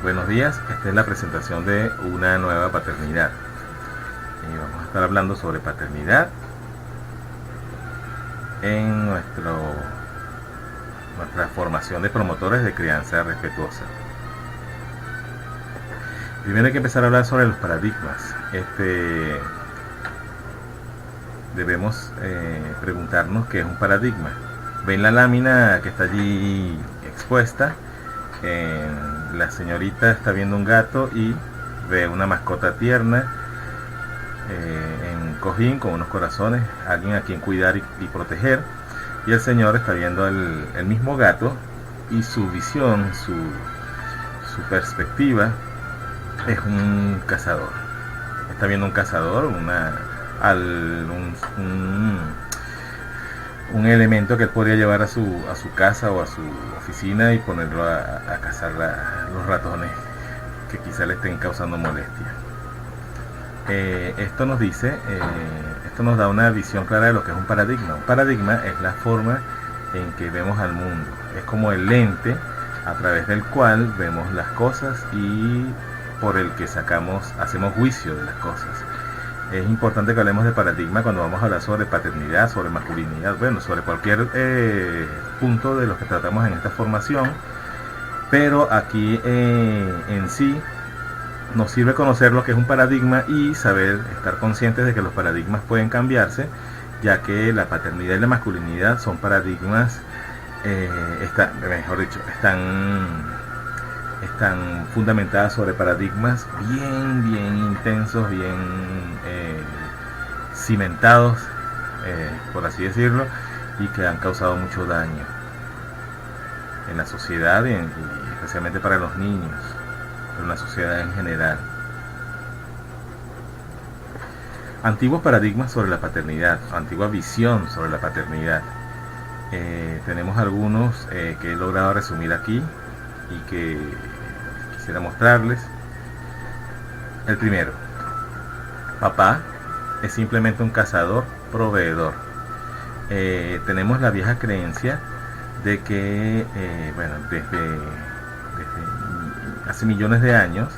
Buenos días, esta es la presentación de una nueva paternidad. Vamos a estar hablando sobre paternidad en nuestra formación de promotores de crianza respetuosa. Primero hay que empezar a hablar sobre los paradigmas. Debemos preguntarnos qué es un paradigma. Ven la lámina que está allí expuesta. La señorita está viendo un gato y ve una mascota tierna en un cojín con unos corazones, alguien a quien cuidar y proteger, y el señor está viendo el mismo gato y su visión, su perspectiva es un cazador. Está viendo un cazador, un elemento que él podría llevar a su casa o a su oficina y ponerlo a cazar los ratones que quizá le estén causando molestia. Esto nos da una visión clara de lo que es un paradigma. Un paradigma es la forma en que vemos al mundo. Es como el lente a través del cual vemos las cosas y por el que hacemos juicio de las cosas. Es importante que hablemos de paradigma cuando vamos a hablar sobre paternidad, sobre masculinidad, bueno, sobre cualquier punto de lo que tratamos en esta formación, pero aquí en sí nos sirve conocer lo que es un paradigma y estar conscientes de que los paradigmas pueden cambiarse, ya que la paternidad y la masculinidad son paradigmas, están fundamentadas sobre paradigmas bien intensos, bien cimentados, por así decirlo, y que han causado mucho daño en la sociedad y especialmente para los niños, en la sociedad en general. Antiguos paradigmas sobre la paternidad, antigua visión sobre la paternidad. Tenemos algunos que he logrado resumir aquí y que quisiera mostrarles. El primero: papá es simplemente un cazador proveedor. Tenemos la vieja creencia de que desde hace millones de años,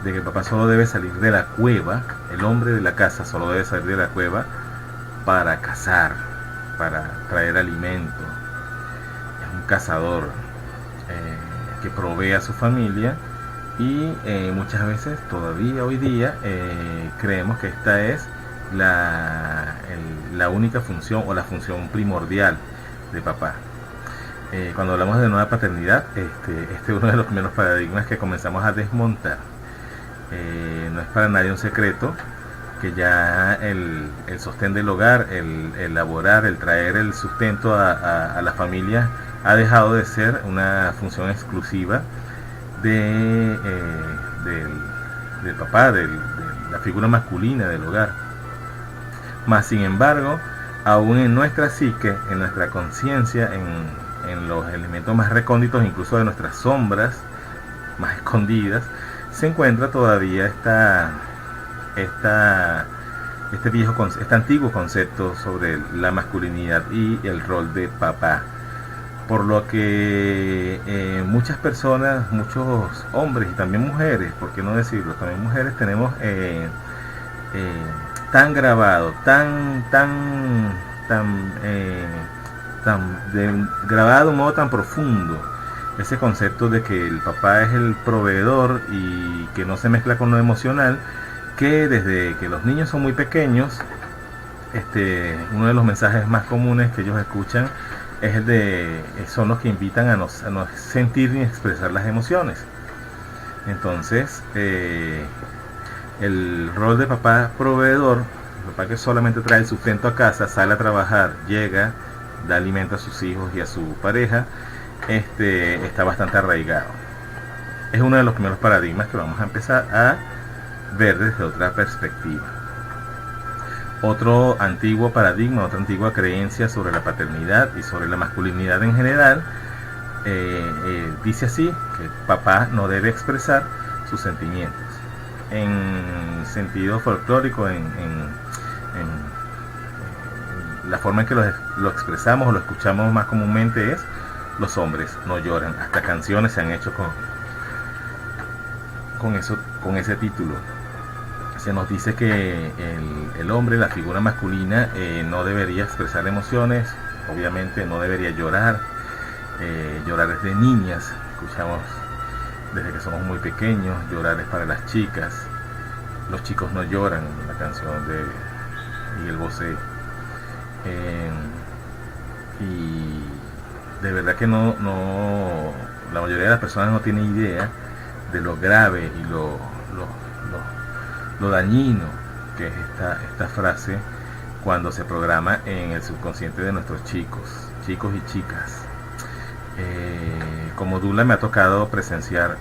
de que papá solo debe salir de la cueva, el hombre de la casa solo debe salir de la cueva para cazar, para traer alimento. Es un cazador que provee a su familia y muchas veces, todavía hoy día, creemos que esta es la única función o la función primordial de papá. Cuando hablamos de nueva paternidad, este es uno de los primeros paradigmas que comenzamos a desmontar. No es para nadie un secreto que ya el sostén del hogar, el elaborar, el traer el sustento a la familia ha dejado de ser una función exclusiva del papá, de la figura masculina del hogar. Mas sin embargo, aún en nuestra psique, en nuestra conciencia, en los elementos más recónditos, incluso de nuestras sombras más escondidas, se encuentra todavía este antiguo concepto sobre la masculinidad y el rol de papá. Por lo que muchas personas, muchos hombres y también mujeres, por qué no decirlo, también mujeres, tenemos tan grabado, grabado de un modo tan profundo ese concepto de que el papá es el proveedor y que no se mezcla con lo emocional, que desde que los niños son muy pequeños, uno de los mensajes más comunes que ellos escuchan es son los que invitan a no sentir ni expresar las emociones. Entonces, el rol de papá proveedor, el papá que solamente trae el sustento a casa, sale a trabajar, llega, da alimento a sus hijos y a su pareja, está bastante arraigado. Es uno de los primeros paradigmas que vamos a empezar a ver desde otra perspectiva. Otro antiguo paradigma, otra antigua creencia sobre la paternidad y sobre la masculinidad en general, dice así, que papá no debe expresar sus sentimientos. En sentido folclórico, en la forma en que lo expresamos o lo escuchamos más comúnmente es: los hombres no lloran. Hasta canciones se han hecho con eso, con ese título. Se nos dice que el hombre, la figura masculina, no debería expresar emociones, obviamente no debería llorar. Llorar es de niñas, escuchamos desde que somos muy pequeños, llorar es para las chicas, los chicos no lloran, la canción de Miguel Bosé. Y de verdad que no, la mayoría de las personas no tiene idea de lo grave y lo dañino que es esta frase cuando se programa en el subconsciente de nuestros chicos y chicas. Como doula me ha tocado presenciar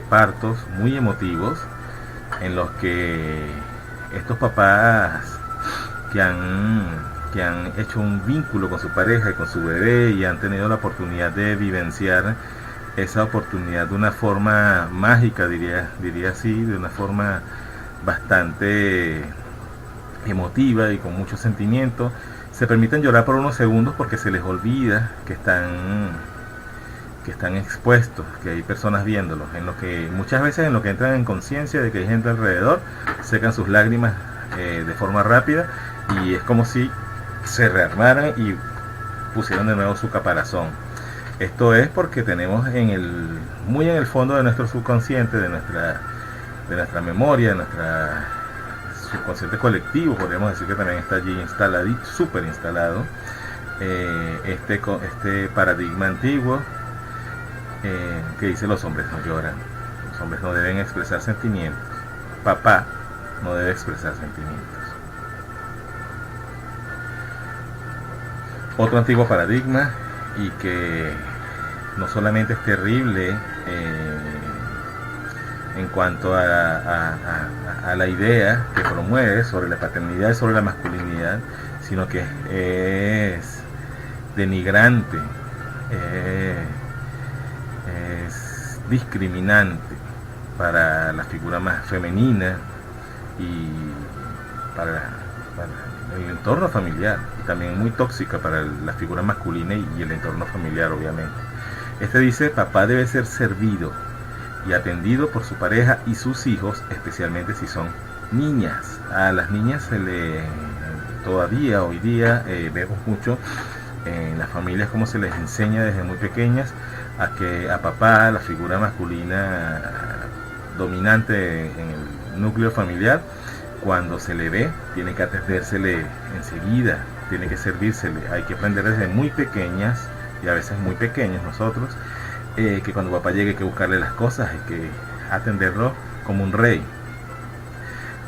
partos muy emotivos en los que estos papás que han hecho un vínculo con su pareja y con su bebé y han tenido la oportunidad de vivenciar esa oportunidad de una forma mágica, diría así, de una forma bastante emotiva y con mucho sentimiento, se permiten llorar por unos segundos porque se les olvida que están expuestos, que hay personas viéndolos, en lo que muchas veces en lo que entran en conciencia de que hay gente alrededor, secan sus lágrimas de forma rápida y es como si se rearmaran y pusieron de nuevo su caparazón. Esto es porque tenemos muy en el fondo de nuestro subconsciente, de nuestra memoria, de nuestra subconsciente colectivo, podríamos decir que también está allí instalado, súper instalado, este paradigma antiguo que dice los hombres no lloran, los hombres no deben expresar sentimientos, papá no debe expresar sentimientos. Otro antiguo paradigma, y que no solamente es terrible en cuanto a la idea que promueve sobre la paternidad y sobre la masculinidad, sino que es denigrante, es discriminante para la figura más femenina y para el entorno familiar, y también muy tóxica para la figura masculina y el entorno familiar, obviamente. Este dice: papá debe ser servido y atendido por su pareja y sus hijos, especialmente si son niñas. A las niñas todavía hoy día vemos mucho en las familias cómo se les enseña desde muy pequeñas a papá, la figura masculina dominante en el núcleo familiar, cuando se le ve, tiene que atendérsele enseguida, tiene que servírsele. Hay que aprender desde muy pequeñas, y a veces muy pequeños nosotros, que cuando papá llegue hay que buscarle las cosas, hay que atenderlo como un rey.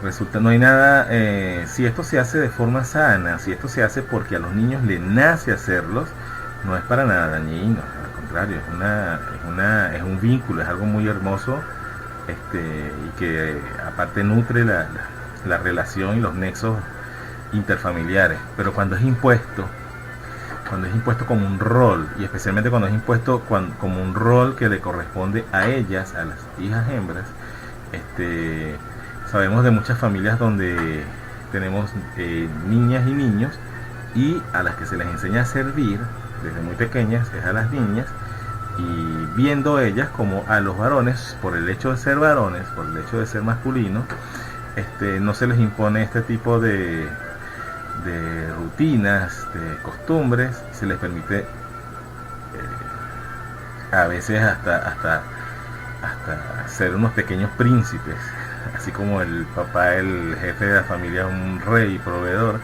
Resulta, no hay nada, si esto se hace de forma sana, si esto se hace porque a los niños les nace hacerlos, no es para nada dañino, al contrario, es un vínculo, es algo muy hermoso, y que aparte nutre la relación y los nexos interfamiliares. Pero cuando es impuesto como un rol, y especialmente cuando es impuesto como un rol que le corresponde a ellas, a las hijas hembras, sabemos de muchas familias donde tenemos niñas y niños, y a las que se les enseña a servir desde muy pequeñas es a las niñas, y viendo ellas como a los varones, por el hecho de ser varones, por el hecho de ser masculinos, no se les impone este tipo de rutinas, de costumbres, se les permite a veces hasta ser unos pequeños príncipes, así como el papá, el jefe de la familia, es un rey proveedor,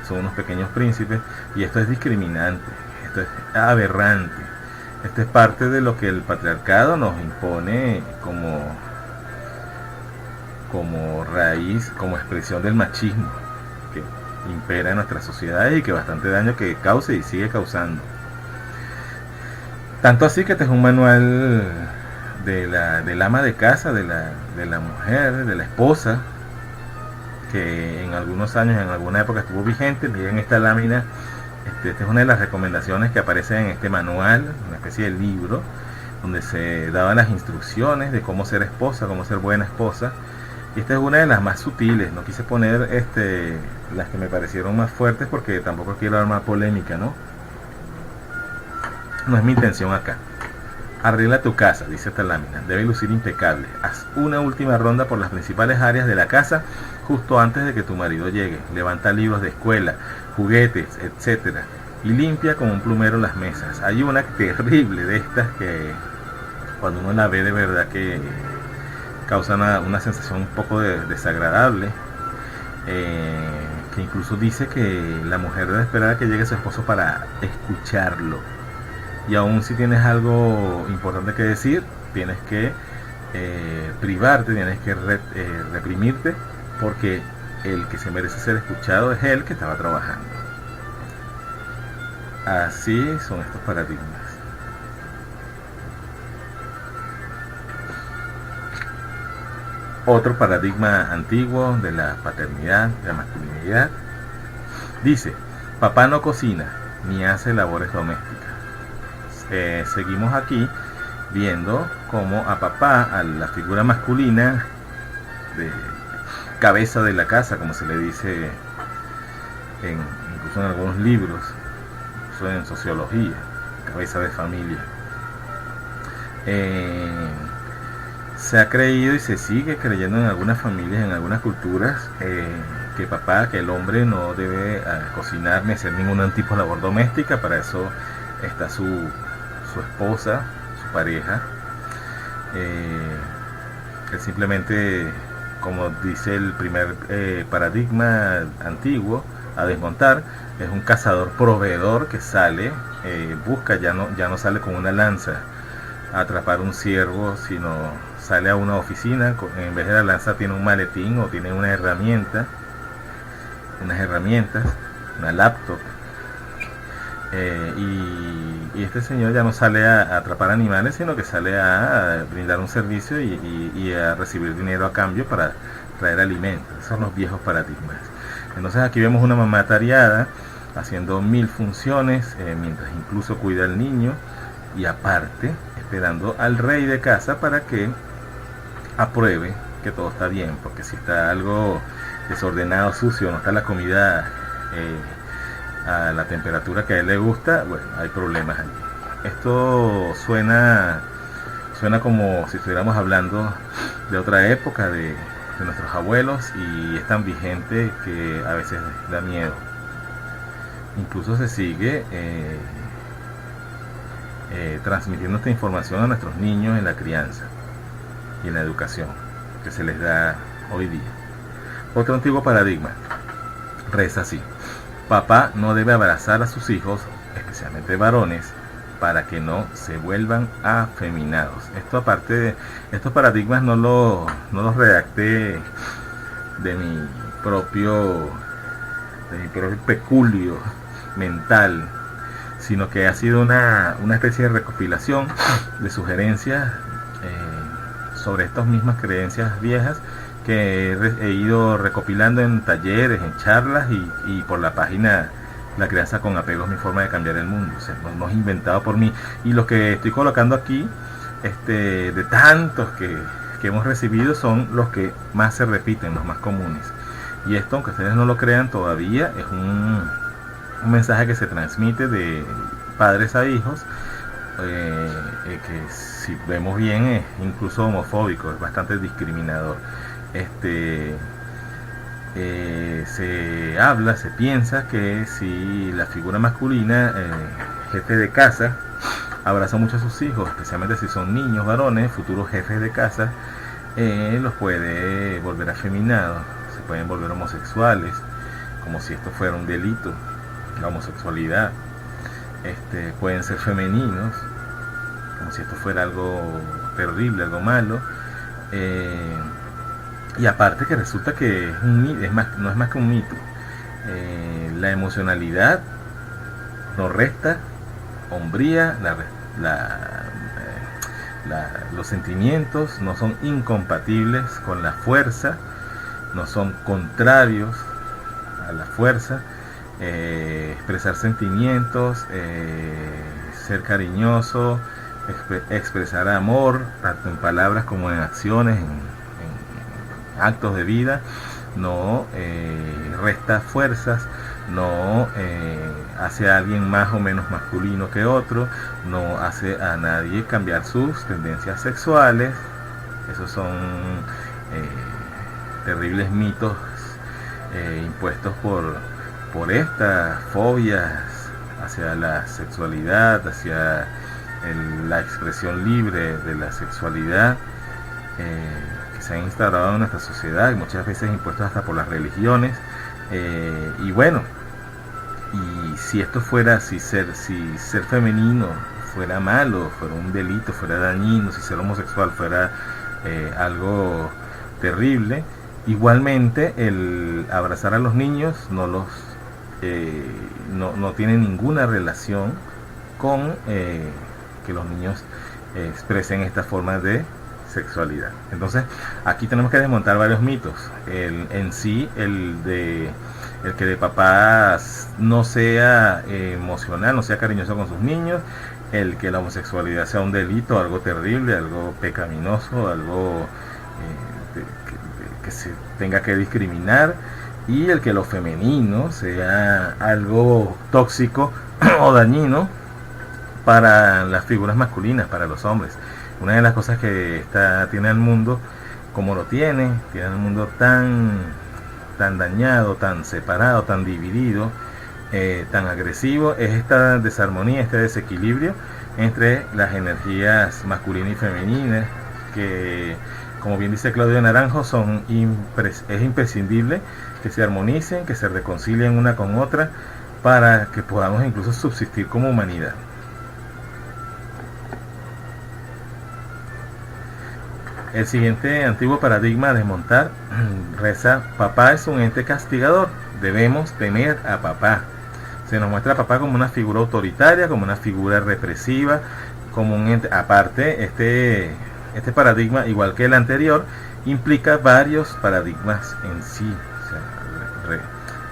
son unos pequeños príncipes, y esto es discriminante, esto es aberrante, esto es parte de lo que el patriarcado nos impone como raíz, como expresión del machismo que impera en nuestra sociedad y que bastante daño que causa y sigue causando. Tanto así que este es un manual del ama de casa, de la mujer, de la esposa, que en algunos años, en alguna época estuvo vigente. Miren esta lámina, esta es una de las recomendaciones que aparece en este manual, una especie de libro, donde se daban las instrucciones de cómo ser esposa, cómo ser buena esposa. Y esta es una de las más sutiles, no quise poner las que me parecieron más fuertes porque tampoco quiero armar polémica, ¿no? No es mi intención acá. Arregla tu casa, dice esta lámina, debe lucir impecable. Haz una última ronda por las principales áreas de la casa justo antes de que tu marido llegue. Levanta libros de escuela, juguetes, etcétera, y limpia como un plumero las mesas. Hay una terrible de estas que cuando uno la ve de verdad que causa una sensación un poco desagradable, que incluso dice que la mujer debe esperar a que llegue su esposo para escucharlo. Y aún si tienes algo importante que decir, tienes que privarte, tienes que reprimirte, porque el que se merece ser escuchado es él que estaba trabajando. Así son estos paradigmas. Otro paradigma antiguo de la paternidad, de la masculinidad, dice: papá no cocina ni hace labores domésticas. Seguimos aquí viendo cómo a papá, a la figura masculina de cabeza de la casa, como se le dice incluso en algunos libros, incluso en sociología, cabeza de familia, se ha creído y se sigue creyendo en algunas familias, en algunas culturas, que papá, que el hombre no debe cocinar ni hacer ningún tipo de labor doméstica. Para eso está su esposa, su pareja. Él simplemente, como dice el primer paradigma antiguo a desmontar, es un cazador proveedor que sale, busca, ya no sale con una lanza a atrapar un ciervo, sino sale a una oficina, en vez de la lanza tiene un maletín o tiene unas herramientas, una laptop, y este señor ya no sale a atrapar animales, sino que sale a brindar un servicio y a recibir dinero a cambio para traer alimentos. Esos son los viejos paradigmas. Entonces aquí vemos una mamá atareada haciendo 1000 funciones, mientras incluso cuida al niño, y aparte esperando al rey de casa para que apruebe que todo está bien, porque si está algo desordenado, sucio, no está la comida a la temperatura que a él le gusta, bueno, hay problemas allí. Esto suena como si estuviéramos hablando de otra época, de nuestros abuelos, y es tan vigente que a veces da miedo. Incluso se sigue transmitiendo esta información a nuestros niños en la crianza y en la educación que se les da hoy día. Otro antiguo paradigma reza así: papá no debe abrazar a sus hijos, especialmente varones, para que no se vuelvan afeminados. Esto, aparte de estos paradigmas, no los redacté de mi propio peculio mental, sino que ha sido una especie de recopilación de sugerencias sobre estas mismas creencias viejas que he ido recopilando en talleres, en charlas y por la página La Crianza con Apego es mi forma de cambiar el mundo. O sea, no es inventado por mí. Y los que estoy colocando aquí, de tantos que hemos recibido, son los que más se repiten, los más comunes. Y esto, aunque ustedes no lo crean todavía, es un mensaje que se transmite de padres a hijos, que si vemos bien es incluso homofóbico, es bastante discriminador. Se piensa que si la figura masculina, jefe de casa, abraza mucho a sus hijos, especialmente si son niños, varones, futuros jefes de casa, los puede volver afeminados, se pueden volver homosexuales, como si esto fuera un delito, la homosexualidad. Pueden ser femeninos, como si esto fuera algo terrible, algo malo. Y aparte que resulta que no es más que un mito. La emocionalidad no resta hombría, los sentimientos no son incompatibles con la fuerza, no son contrarios a la fuerza. Expresar sentimientos, ser cariñoso, expresar amor, tanto en palabras como en acciones, en actos de vida, no resta fuerzas no hace a alguien más o menos masculino que otro, no hace a nadie cambiar sus tendencias sexuales. Esos son terribles mitos impuestos por estas fobias hacia la sexualidad, hacia la expresión libre de la sexualidad, que se han instaurado en nuestra sociedad y muchas veces impuestos hasta por las religiones. Y bueno, y si esto fuera, si ser femenino fuera malo, fuera un delito, fuera dañino, si ser homosexual fuera algo terrible, igualmente el abrazar a los niños no tiene ninguna relación con que los niños expresen esta forma de sexualidad. Entonces aquí tenemos que desmontar varios mitos. El que de papá no sea emocional, no sea cariñoso con sus niños, el que la homosexualidad sea un delito, algo terrible, algo pecaminoso, algo que se tenga que discriminar, y el que lo femenino sea algo tóxico o dañino para las figuras masculinas, para los hombres. Una de las cosas que tiene el mundo, como lo tiene el mundo tan dañado, tan separado, tan dividido, tan agresivo, es esta desarmonía, este desequilibrio entre las energías masculinas y femeninas, que, como bien dice Claudio Naranjo, es imprescindible que se armonicen, que se reconcilien una con otra, para que podamos incluso subsistir como humanidad. El siguiente antiguo paradigma a desmontar reza: papá es un ente castigador, debemos temer a papá. Se nos muestra a papá como una figura autoritaria, como una figura represiva, como un ente. Aparte, este paradigma, igual que el anterior, implica varios paradigmas en sí. O sea,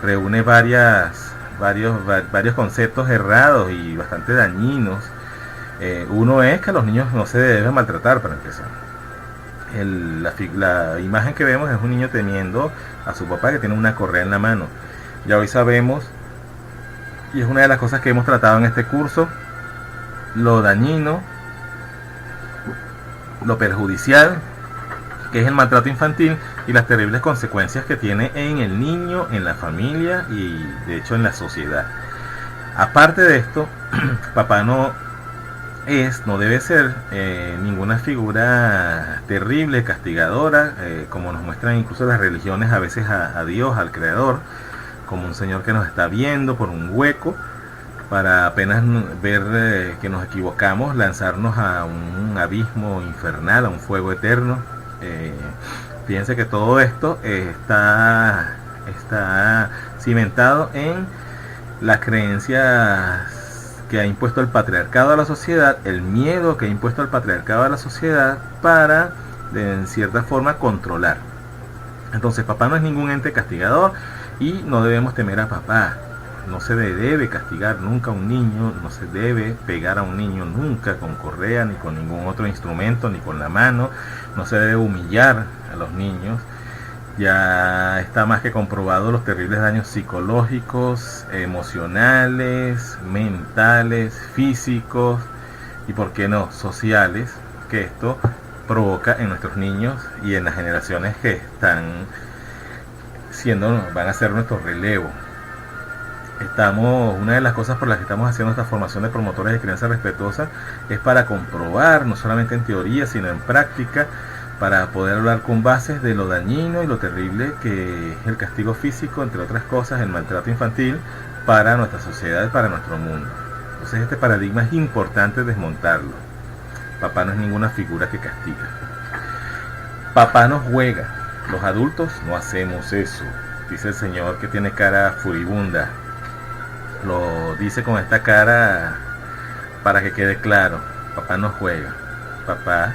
reúne varios conceptos errados y bastante dañinos. Uno es que a los niños no se deben maltratar, para empezar. La imagen que vemos es un niño teniendo a su papá que tiene una correa en la mano. Ya hoy sabemos, y es una de las cosas que hemos tratado en este curso, lo dañino, lo perjudicial que es el maltrato infantil y las terribles consecuencias que tiene en el niño, en la familia y de hecho en la sociedad. Aparte de esto, papá no debe ser ninguna figura terrible, castigadora, como nos muestran incluso las religiones a veces a Dios, al Creador, como un señor que nos está viendo por un hueco, para apenas ver que nos equivocamos, lanzarnos a un abismo infernal, a un fuego eterno. Fíjense que todo esto está cimentado en las creencias que ha impuesto el patriarcado a la sociedad, el miedo que ha impuesto el patriarcado a la sociedad para, en cierta forma, controlar. Entonces, papá no es ningún ente castigador y no debemos temer a papá. No se debe castigar nunca a un niño, no se debe pegar a un niño nunca con correa, ni con ningún otro instrumento, ni con la mano. No se debe humillar a los niños. Ya está más que comprobado los terribles daños psicológicos, emocionales, mentales, físicos y, por qué no, sociales, que esto provoca en nuestros niños y en las generaciones que van a ser nuestro relevo. Una de las cosas por las que estamos haciendo esta formación de promotores de crianza respetuosa es para comprobar, no solamente en teoría, sino en práctica, para poder hablar con bases de lo dañino y lo terrible que es el castigo físico, entre otras cosas, el maltrato infantil para nuestra sociedad y para nuestro mundo. Entonces este paradigma es importante desmontarlo. Papá no es ninguna figura que castiga. Papá no juega. Los adultos no hacemos eso, dice el señor que tiene cara furibunda. Lo dice con esta cara para que quede claro. Papá no juega. Papá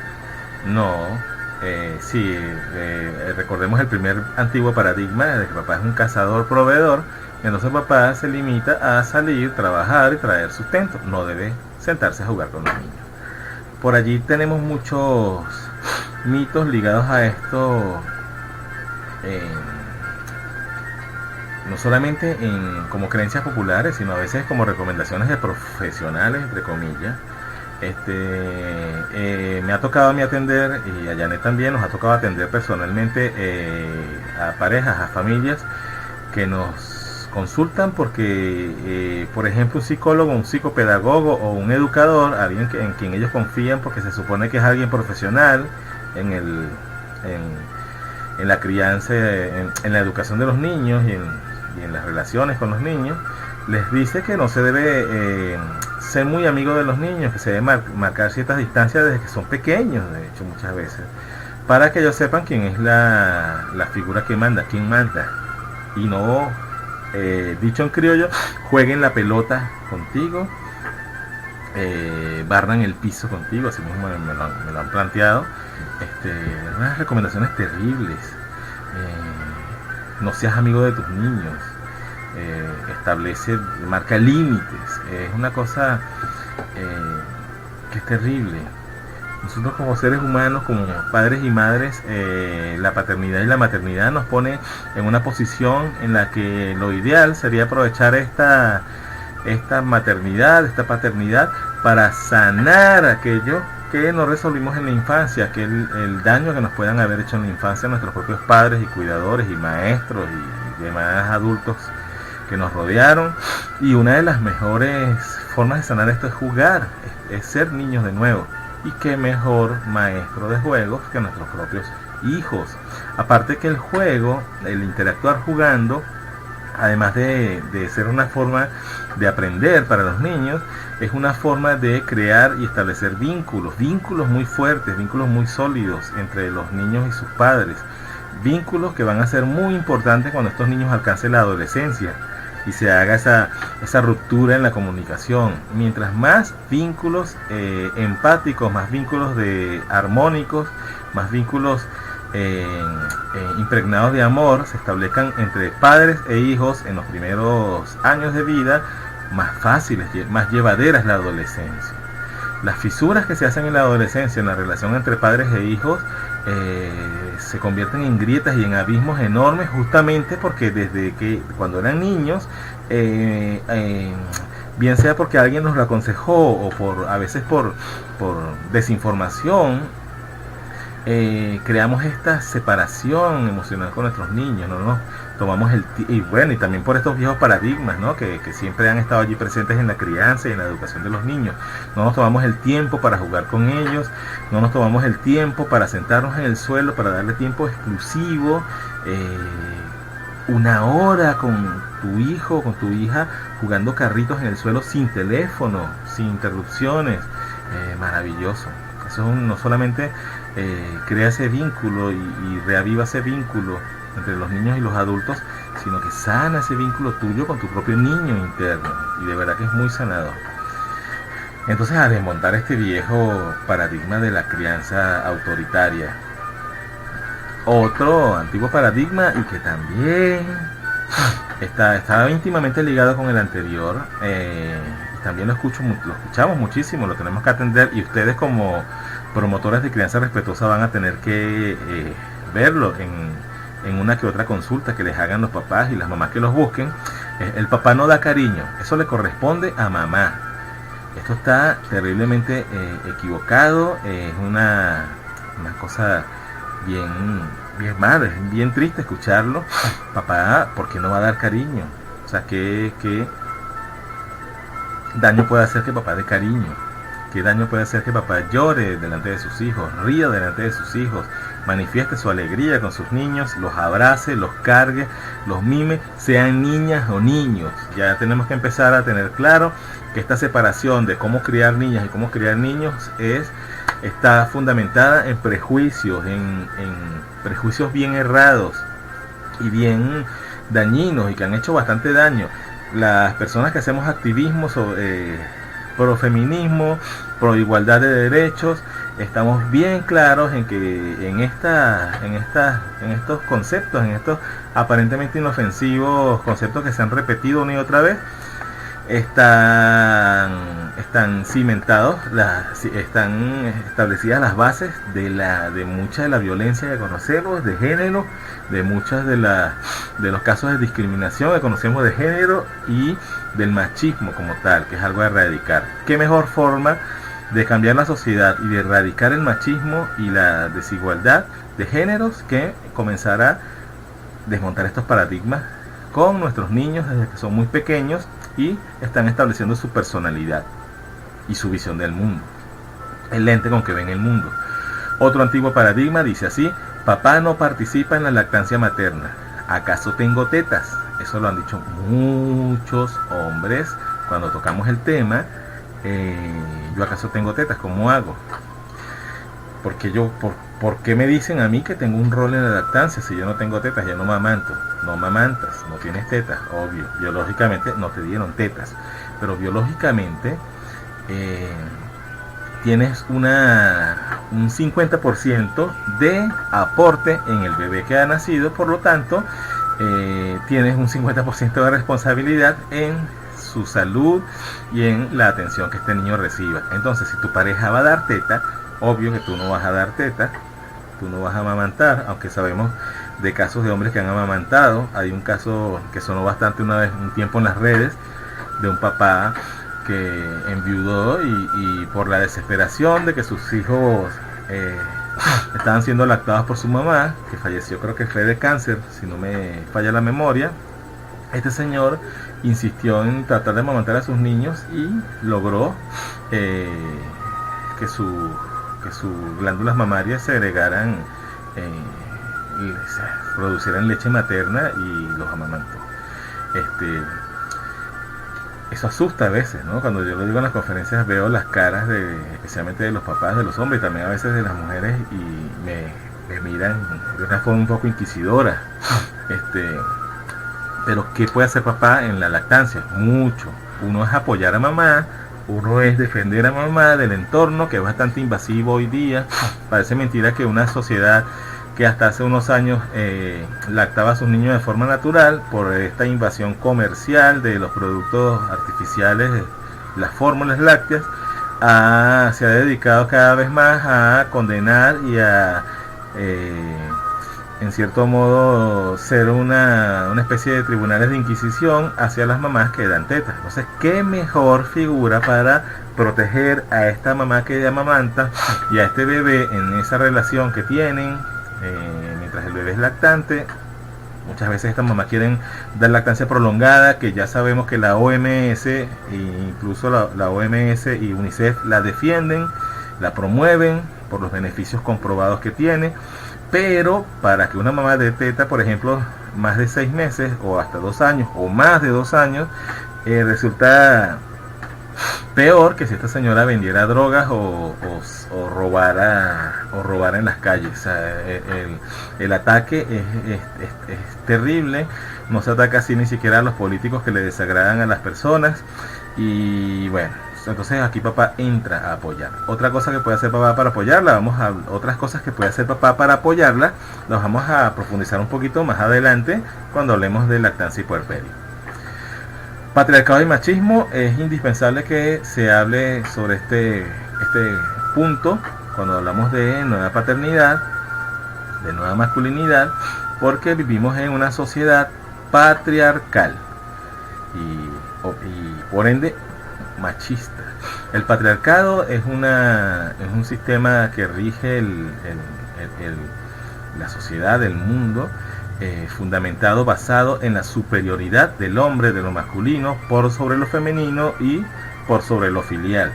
no... recordemos el primer antiguo paradigma de que papá es un cazador proveedor. Entonces papá se limita a salir, trabajar y traer sustento. No debe sentarse a jugar con los niños. Por allí tenemos muchos mitos ligados a esto, no solamente como creencias populares, sino a veces como recomendaciones de profesionales, entre comillas. Me ha tocado a mí atender, y a Janet también nos ha tocado atender personalmente a parejas, a familias que nos consultan porque, por ejemplo, un psicólogo, un psicopedagogo o un educador, alguien en quien ellos confían porque se supone que es alguien profesional en la crianza, en la educación de los niños y en las relaciones con los niños, les dice que no se debe ser muy amigo de los niños, que se debe marcar ciertas distancias desde que son pequeños, de hecho, muchas veces, para que ellos sepan quién es la figura que manda, quién manda, y no, dicho en criollo, jueguen la pelota contigo, barran el piso contigo, así mismo me lo han planteado. Unas recomendaciones terribles. No seas amigo de tus niños, marca límites, es una cosa que es terrible. Nosotros como seres humanos, como padres y madres, la paternidad y la maternidad nos pone en una posición en la que lo ideal sería aprovechar esta maternidad, esta paternidad, para sanar aquello que no resolvimos en la infancia, que el daño que nos puedan haber hecho en la infancia nuestros propios padres y cuidadores y maestros y demás adultos que nos rodearon. Y una de las mejores formas de sanar esto es jugar, es ser niños de nuevo. Y qué mejor maestro de juegos que nuestros propios hijos. Aparte que el juego, el interactuar jugando, además de ser una forma de aprender para los niños, es una forma de crear y establecer vínculos muy fuertes, vínculos muy sólidos entre los niños y sus padres, vínculos que van a ser muy importantes cuando estos niños alcancen la adolescencia y se haga esa ruptura en la comunicación. Mientras más vínculos empáticos, más vínculos armónicos, más vínculos impregnados de amor se establezcan entre padres e hijos en los primeros años de vida, más fáciles, más llevadera es la adolescencia. Las fisuras que se hacen en la adolescencia en la relación entre padres e hijos se convierten en grietas y en abismos enormes, justamente porque desde que cuando eran niños, bien sea porque alguien nos lo aconsejó o a veces por desinformación, creamos esta separación emocional con nuestros niños, no nos tomamos y también por estos viejos paradigmas, ¿no? que siempre han estado allí presentes en la crianza y en la educación de los niños. No nos tomamos el tiempo para jugar con ellos, no nos tomamos el tiempo para sentarnos en el suelo, para darle tiempo exclusivo, una hora con tu hijo, con tu hija, jugando carritos en el suelo sin teléfono, sin interrupciones. Maravilloso. Eso no solamente crea ese vínculo y reaviva ese vínculo entre los niños y los adultos, sino que sana ese vínculo tuyo con tu propio niño interno, y de verdad que es muy sanador. Entonces, a desmontar este viejo paradigma de la crianza autoritaria, otro antiguo paradigma y que también estaba íntimamente ligado con el anterior, también lo escuchamos muchísimo, lo tenemos que atender, y ustedes como promotores de crianza respetuosa van a tener que verlo en una que otra consulta que les hagan los papás y las mamás que los busquen. El papá no da cariño, eso le corresponde a mamá. Esto está terriblemente equivocado, es una cosa bien mala, es bien triste escucharlo. Papá, ¿por qué no va a dar cariño? O sea, ¿qué daño puede hacer que papá dé cariño? ¿Qué daño puede hacer que papá llore delante de sus hijos, ría delante de sus hijos, manifieste su alegría con sus niños, los abrace, los cargue, los mime, sean niñas o niños? Ya tenemos que empezar a tener claro que esta separación de cómo criar niñas y cómo criar niños está fundamentada en prejuicios, en prejuicios bien errados y bien dañinos, y que han hecho bastante daño. Las personas que hacemos activismo pro feminismo, pro igualdad de derechos, estamos bien claros en que en estos conceptos, en estos aparentemente inofensivos conceptos que se han repetido una y otra vez, están cimentados, están establecidas las bases de mucha de la violencia que conocemos de género, de muchas de los casos de discriminación que conocemos de género y del machismo como tal, que es algo a erradicar. ¿Qué mejor forma de cambiar la sociedad y de erradicar el machismo y la desigualdad de géneros que comenzar a desmontar estos paradigmas con nuestros niños desde que son muy pequeños y están estableciendo su personalidad y su visión del mundo, el lente con que ven el mundo? Otro antiguo paradigma dice así: papá no participa en la lactancia materna. ¿Acaso tengo tetas? Eso lo han dicho muchos hombres cuando tocamos el tema. ¿Yo acaso tengo tetas? ¿Cómo hago? Porque ¿por qué me dicen a mí que tengo un rol en la lactancia si yo no tengo tetas? Ya no mamanto. No mamantas, no tienes tetas, obvio. Biológicamente no te dieron tetas, pero biológicamente tienes un 50% de aporte en el bebé que ha nacido. Por lo tanto, tienes un 50% de responsabilidad en su salud y en la atención que este niño reciba. Entonces, si tu pareja va a dar teta, obvio que tú no vas a dar teta, tú no vas a amamantar, aunque sabemos de casos de hombres que han amamantado. Hay un caso que sonó bastante un tiempo en las redes, de un papá que enviudó y por la desesperación de que sus hijos estaban siendo lactados por su mamá, que falleció, creo que fue de cáncer, si no me falla la memoria, este señor insistió en tratar de amamantar a sus niños y logró que sus glándulas mamarias se agregaran y producieran leche materna y los amamantó. Eso asusta a veces, ¿no? Cuando yo lo digo en las conferencias veo las caras especialmente de los papás, de los hombres y también a veces de las mujeres, y me miran de una forma un poco inquisidora. Pero ¿qué puede hacer papá en la lactancia? Mucho. Uno es apoyar a mamá, uno es defender a mamá del entorno, que es bastante invasivo hoy día. Parece mentira que una sociedad que hasta hace unos años lactaba a sus niños de forma natural, por esta invasión comercial de los productos artificiales, las fórmulas lácteas, se ha dedicado cada vez más a condenar y a en cierto modo ser una especie de tribunales de inquisición hacia las mamás que dan tetas. Entonces, ¿qué mejor figura para proteger a esta mamá que amamanta y a este bebé en esa relación que tienen mientras el bebé es lactante? Muchas veces estas mamás quieren dar lactancia prolongada, que ya sabemos que la OMS, e incluso la OMS y UNICEF la defienden, la promueven por los beneficios comprobados que tiene. Pero para que una mamá dé teta, por ejemplo, más de 6 meses o hasta 2 años o más de 2 años, resulta peor que si esta señora vendiera drogas o robara en las calles. O sea, el ataque es terrible. No se ataca así ni siquiera a los políticos que le desagradan a las personas. Y bueno, entonces aquí papá entra a apoyar. Otra cosa que puede hacer papá para apoyarla, otras cosas que puede hacer papá para apoyarla, las vamos a profundizar un poquito más adelante cuando hablemos de lactancia y puerperio. Patriarcado y machismo. Es indispensable que se hable sobre este punto cuando hablamos de nueva paternidad, de nueva masculinidad, porque vivimos en una sociedad patriarcal y por ende machista. El patriarcado es un sistema que rige la sociedad, el mundo, fundamentado, basado en la superioridad del hombre, de lo masculino, por sobre lo femenino y por sobre lo filial,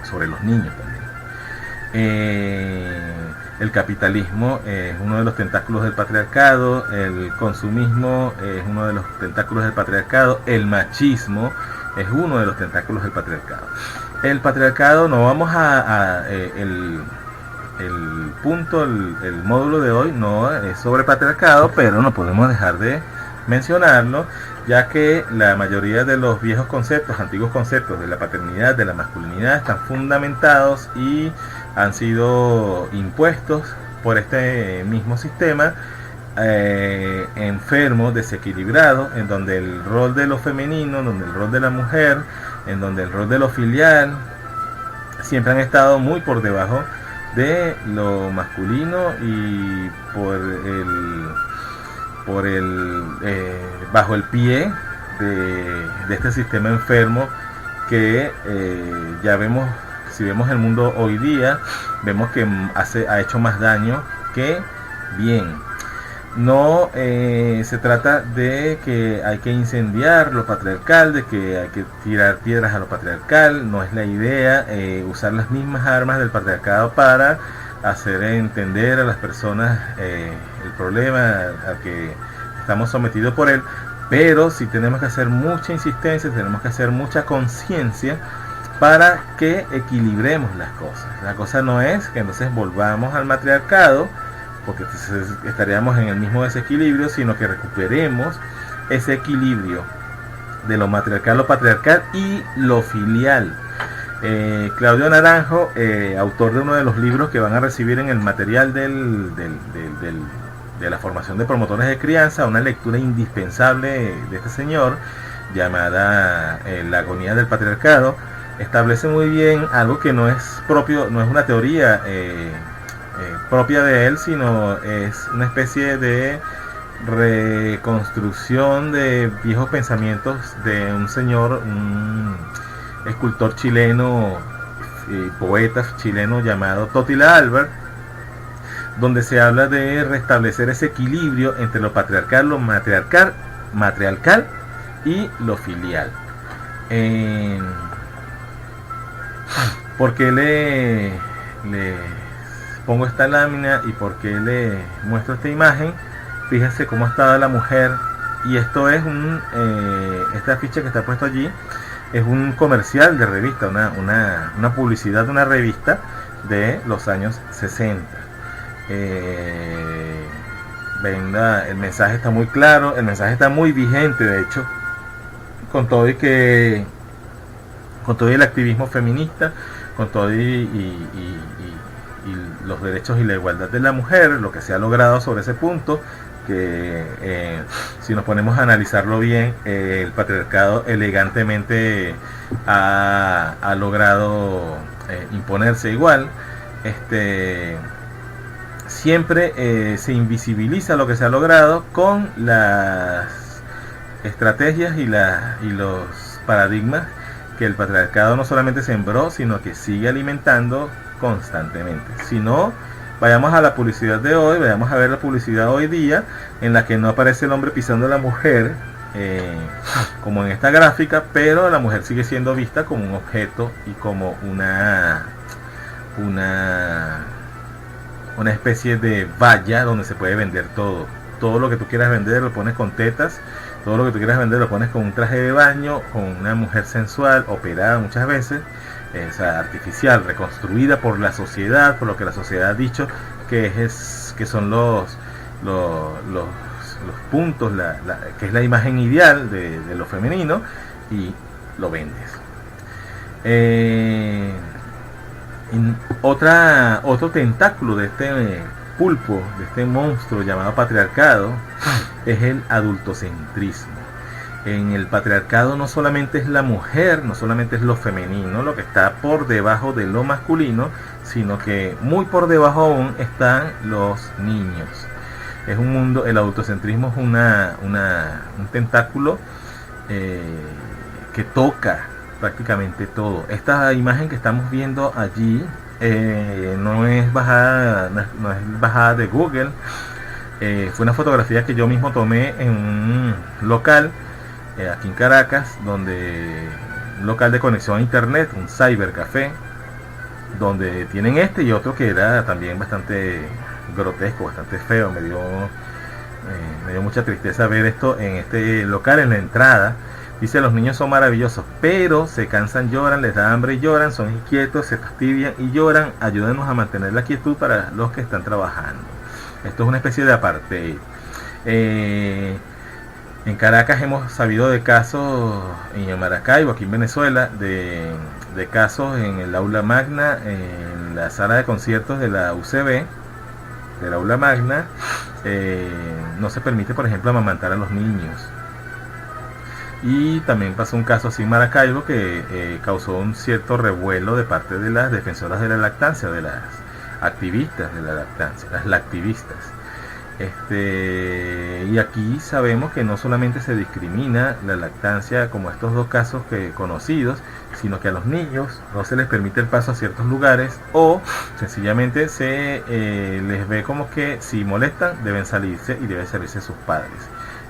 sobre los niños también. El capitalismo es uno de los tentáculos del patriarcado, el consumismo es uno de los tentáculos del patriarcado, el machismo es uno de los tentáculos del patriarcado. El patriarcado, no vamos el módulo de hoy no es sobre patriarcado, pero no podemos dejar de mencionarlo, ya que la mayoría de los viejos conceptos, antiguos conceptos de la paternidad, de la masculinidad, están fundamentados y han sido impuestos por este mismo sistema enfermo, desequilibrado, en donde el rol de lo femenino, en donde el rol de la mujer, en donde el rol de lo filial siempre han estado muy por debajo de lo masculino y bajo el pie de este sistema enfermo que ya vemos. Si vemos el mundo hoy día, vemos que ha hecho más daño que bien. No se trata de que hay que incendiar lo patriarcal, de que hay que tirar piedras a lo patriarcal. No es la idea usar las mismas armas del patriarcado para hacer entender a las personas el problema al que estamos sometidos por él. Pero sí tenemos que hacer mucha insistencia, tenemos que hacer mucha conciencia para que equilibremos las cosas. La cosa no es que entonces volvamos al matriarcado, porque estaríamos en el mismo desequilibrio, sino que recuperemos ese equilibrio de lo matriarcal, lo patriarcal y lo filial. Claudio Naranjo, autor de uno de los libros que van a recibir en el material de la formación de promotores de crianza, una lectura indispensable de este señor, llamada La agonía del patriarcado, establece muy bien algo que no es propio, no es una teoría propia de él, sino es una especie de reconstrucción de viejos pensamientos de un señor, un escultor chileno, poeta chileno llamado Totila Albert, donde se habla de restablecer ese equilibrio entre lo patriarcal, lo matriarcal y lo filial. ¿Por qué le pongo esta lámina y por qué le muestro esta imagen? Fíjense cómo ha estado la mujer, y esto es esta ficha que está puesto allí es un comercial de revista, una publicidad de una revista de los años 60. El mensaje está muy claro, el mensaje está muy vigente, de hecho, con todo el activismo feminista, con todo y los derechos y la igualdad de la mujer, lo que se ha logrado sobre ese punto, que si nos ponemos a analizarlo bien, el patriarcado elegantemente ha logrado imponerse igual. Siempre se invisibiliza lo que se ha logrado con las estrategias y los paradigmas que el patriarcado no solamente sembró, sino que sigue alimentando constantemente. Si no, vayamos a la publicidad de hoy, vayamos a ver la publicidad hoy día, en la que no aparece el hombre pisando a la mujer, como en esta gráfica, pero la mujer sigue siendo vista como un objeto y como una especie de valla donde se puede vender todo. Todo lo que tú quieras vender lo pones con tetas, todo lo que tú quieras vender lo pones con un traje de baño, con una mujer sensual, operada muchas veces, artificial, reconstruida por la sociedad, por lo que la sociedad ha dicho que son los puntos, que es la imagen ideal de lo femenino, y lo vendes. Otro tentáculo de este pulpo, de este monstruo llamado patriarcado, es el adultocentrismo. En el patriarcado no solamente es la mujer, no solamente es lo femenino lo que está por debajo de lo masculino, sino que muy por debajo aún están los niños. Es un mundo, el adultocentrismo es un tentáculo que toca prácticamente todo. Esta imagen que estamos viendo allí no es bajada de Google. Fue una fotografía que yo mismo tomé en un local aquí en Caracas, un local de conexión a internet, un cybercafé, donde tienen y otro que era también bastante grotesco, bastante feo. Me dio mucha tristeza ver esto en este local. En la entrada dice: los niños son maravillosos, pero se cansan, lloran, les da hambre y lloran, son inquietos, se fastidian y lloran, ayúdenos a mantener la quietud para los que están trabajando. Esto es una especie de apartheid. En Caracas hemos sabido de casos, en Maracaibo, aquí en Venezuela, de casos en el aula magna, en la sala de conciertos de la UCB, del aula magna, no se permite, por ejemplo, amamantar a los niños. Y también pasó un caso así en Maracaibo que causó un cierto revuelo de parte de las defensoras de la lactancia, de las activistas de la lactancia, las lactivistas. Y aquí sabemos que no solamente se discrimina la lactancia como estos dos casos conocidos, sino que a los niños no se les permite el paso a ciertos lugares, o sencillamente se les ve como que si molestan deben salirse y deben salirse sus padres.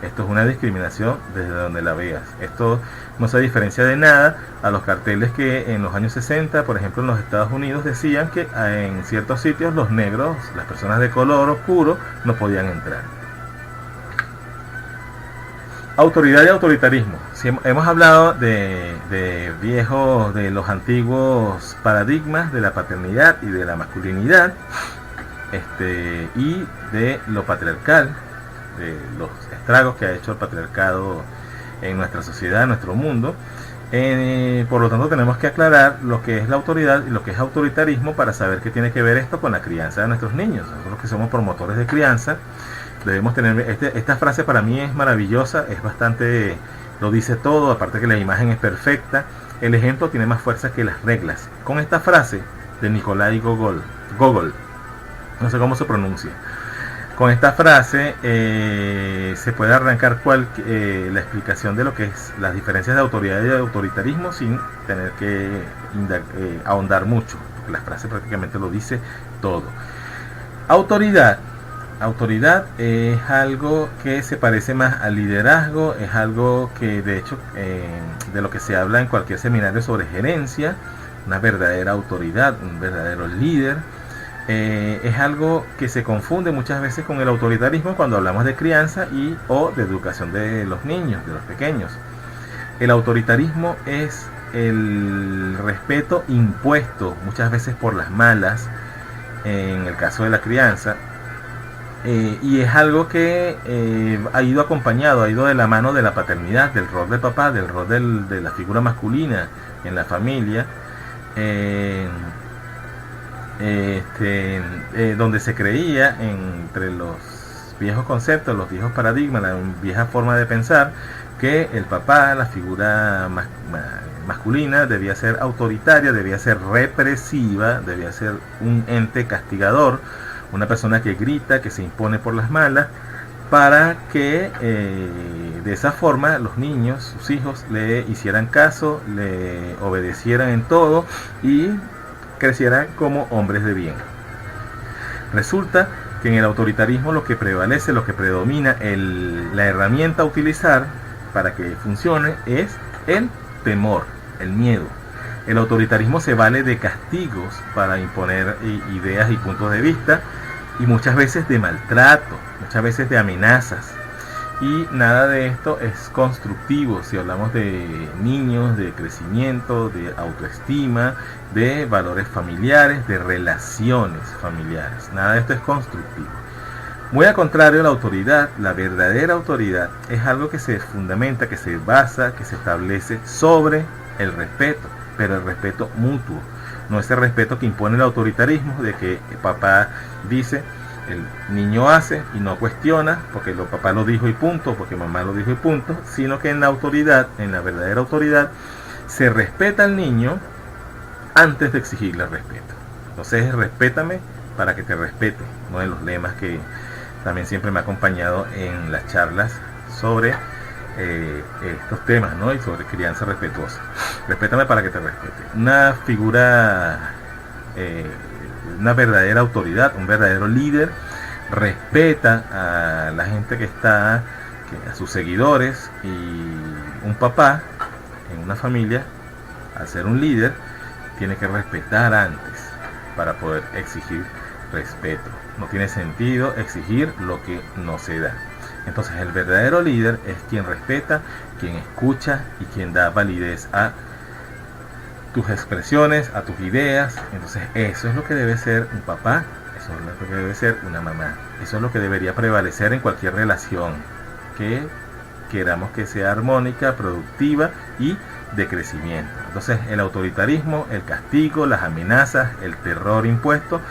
Esto es una discriminación desde donde la veas. Esto no se diferencia de nada a los carteles que en los años 60, por ejemplo en los Estados Unidos, decían que en ciertos sitios los negros, las personas de color oscuro, no podían entrar. Autoridad y autoritarismo. Si hemos hablado de los antiguos paradigmas de la paternidad y de la masculinidad, y de lo patriarcal, de los estragos que ha hecho el patriarcado en nuestra sociedad, en nuestro mundo. Por lo tanto, tenemos que aclarar lo que es la autoridad y lo que es autoritarismo para saber qué tiene que ver esto con la crianza de nuestros niños. Nosotros que somos promotores de crianza, debemos tener esta frase. Para mí es maravillosa, es bastante, lo dice todo, aparte que la imagen es perfecta. El ejemplo tiene más fuerza que las reglas. Con esta frase de Nikolai Gogol, no sé cómo se pronuncia. Con esta frase se puede arrancar la explicación de lo que es las diferencias de autoridad y de autoritarismo sin tener que ahondar mucho, porque la frase prácticamente lo dice todo. Autoridad es algo que se parece más al liderazgo, es algo que de hecho de lo que se habla en cualquier seminario sobre gerencia, una verdadera autoridad, un verdadero líder. Es algo que se confunde muchas veces con el autoritarismo cuando hablamos de crianza o de educación de los niños, de los pequeños. El autoritarismo es el respeto impuesto muchas veces por las malas, en el caso de la crianza, y es algo que ha ido acompañado, ha ido de la mano de la paternidad, del rol de papá, del rol de la figura masculina en la familia. Donde se creía entre los viejos conceptos, los viejos paradigmas, la vieja forma de pensar, que el papá, la figura masculina, debía ser autoritaria, debía ser represiva, debía ser un ente castigador, una persona que grita, que se impone por las malas, para que de esa forma los niños, sus hijos, le hicieran caso, le obedecieran en todo y crecieran como hombres de bien. Resulta que en el autoritarismo lo que prevalece, lo que predomina, la herramienta a utilizar para que funcione es el temor, el miedo. El autoritarismo se vale de castigos para imponer ideas y puntos de vista, y muchas veces de maltrato, muchas veces de amenazas. Y nada de esto es constructivo si hablamos de niños, de crecimiento, de autoestima, de valores familiares, de relaciones familiares. Nada de esto es constructivo. Muy al contrario, la autoridad, la verdadera autoridad, es algo que se fundamenta, que se basa, que se establece sobre el respeto, pero el respeto mutuo. No ese respeto que impone el autoritarismo, de que el papá dice, el niño hace y no cuestiona, porque el papá lo dijo y punto, porque mamá lo dijo y punto, sino que en la autoridad, en la verdadera autoridad, se respeta al niño antes de exigirle respeto. Entonces, respétame para que te respete, uno de los lemas que también siempre me ha acompañado en las charlas sobre estos temas, ¿no? Y sobre crianza respetuosa. Respétame para que te respete. Una figura, una verdadera autoridad, un verdadero líder, respeta a la gente que está, a sus seguidores, y un papá en una familia, al ser un líder, tiene que respetar antes para poder exigir respeto. No tiene sentido exigir lo que no se da. Entonces el verdadero líder es quien respeta, quien escucha y quien da validez a tus expresiones, a tus ideas. Entonces eso es lo que debe ser un papá, eso es lo que debe ser una mamá, eso es lo que debería prevalecer en cualquier relación que queramos que sea armónica, productiva y de crecimiento. Entonces el autoritarismo, el castigo, las amenazas, el terror impuesto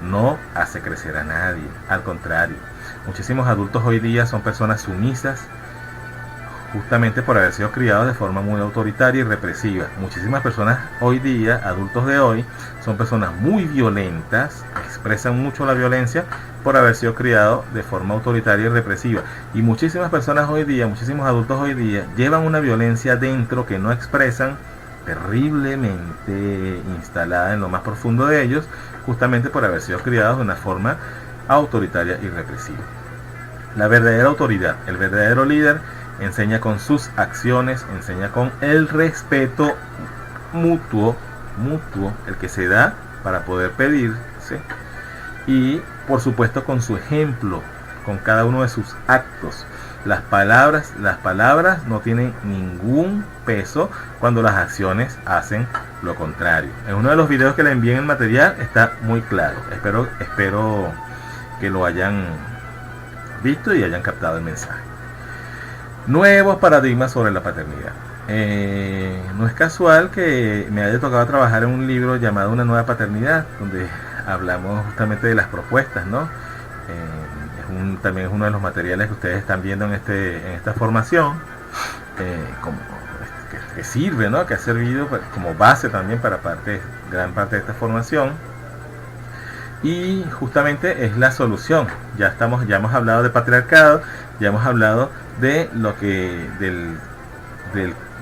no hace crecer a nadie. Al contrario, muchísimos adultos hoy día son personas sumisas, justamente por haber sido criados de forma muy autoritaria y represiva. Muchísimas personas hoy día, adultos de hoy, son personas muy violentas, expresan mucho la violencia por haber sido criados de forma autoritaria y represiva. Y muchísimas personas hoy día, muchísimos adultos hoy día, llevan una violencia dentro que no expresan, terriblemente instalada en lo más profundo de ellos, justamente por haber sido criados de una forma autoritaria y represiva. La verdadera autoridad, el verdadero líder, enseña con sus acciones, enseña con el respeto mutuo, el que se da para poder pedirse, y por supuesto con su ejemplo, con cada uno de sus actos. Las palabras no tienen ningún peso cuando las acciones hacen lo contrario. En uno de los videos que le envié en el material está muy claro. Espero que lo hayan visto y hayan captado el mensaje. Nuevos paradigmas sobre la paternidad. No es casual que me haya tocado trabajar en un libro llamado Una nueva paternidad, donde hablamos justamente de las propuestas, ¿no? También es uno de los materiales que ustedes están viendo en esta formación, que sirve, ¿no? Que ha servido como base también para gran parte de esta formación. Y justamente es la solución. Ya hemos hablado de patriarcado, ya hemos hablado de lo que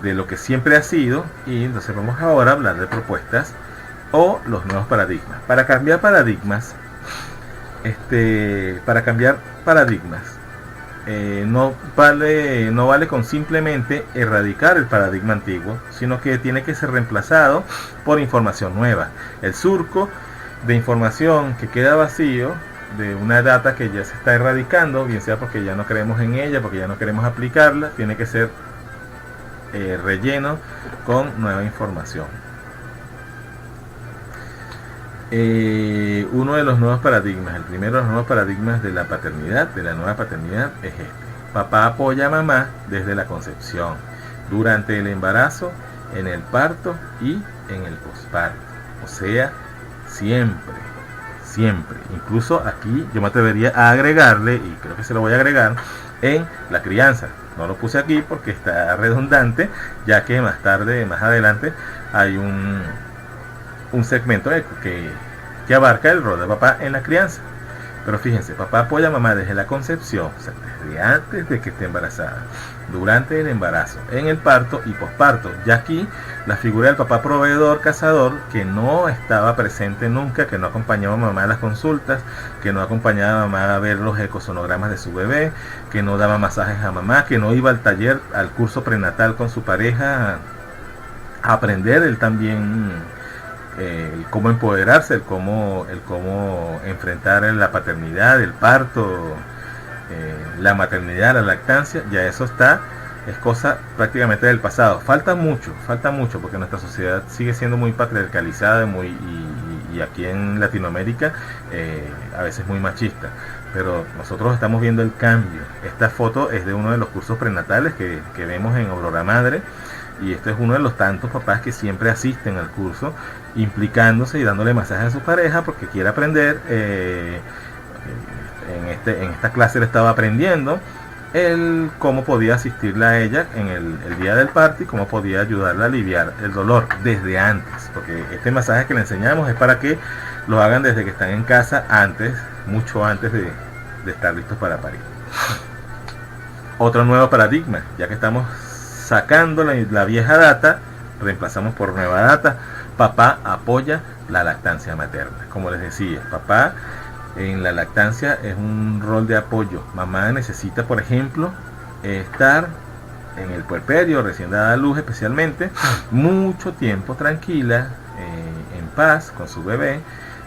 de lo que siempre ha sido, y entonces vamos ahora a hablar de propuestas o los nuevos paradigmas. Para cambiar paradigmas, no vale con simplemente erradicar el paradigma antiguo, sino que tiene que ser reemplazado por información nueva. El surco de información que queda vacío de una data que ya se está erradicando, bien sea porque ya no creemos en ella, porque ya no queremos aplicarla, tiene que ser relleno con nueva información. Uno de los nuevos paradigmas, el primero de los nuevos paradigmas de la paternidad, de la nueva paternidad, es este: papá apoya a mamá desde la concepción, durante el embarazo, en el parto y en el posparto. O sea, siempre. Incluso aquí yo me atrevería a agregarle, y creo que se lo voy a agregar, en la crianza. No lo puse aquí porque está redundante, ya que más adelante, hay un segmento que abarca el rol de papá en la crianza. Pero fíjense, papá apoya a mamá desde la concepción, o sea, desde antes de que esté embarazada, durante el embarazo, en el parto y posparto. Ya aquí la figura del papá proveedor, cazador, que no estaba presente nunca, que no acompañaba a mamá a las consultas, que no acompañaba a mamá a ver los ecosonogramas de su bebé, que no daba masajes a mamá, que no iba al taller, al curso prenatal con su pareja a aprender él también el cómo empoderarse, el cómo enfrentar la paternidad, el parto, la maternidad, la lactancia. Ya eso es cosa prácticamente del pasado. Falta mucho, porque nuestra sociedad sigue siendo muy patriarcalizada, y aquí en Latinoamérica a veces muy machista. Pero nosotros estamos viendo el cambio. Esta foto es de uno de los cursos prenatales que vemos en Aurora Madre, y este es uno de los tantos papás que siempre asisten al curso, implicándose y dándole masajes a su pareja porque quiere aprender. En esta clase le estaba aprendiendo cómo podía asistirla a ella en el día del parto y cómo podía ayudarla a aliviar el dolor desde antes, porque este masaje que le enseñamos es para que lo hagan desde que están en casa, mucho antes de estar listos para parir. Otro nuevo paradigma, ya que estamos sacando la vieja data, reemplazamos por nueva data. Papá apoya la lactancia materna. Como les decía, papá en la lactancia es un rol de apoyo. Mamá necesita, por ejemplo, estar en el puerperio, recién dada a luz especialmente, mucho tiempo tranquila, en paz con su bebé,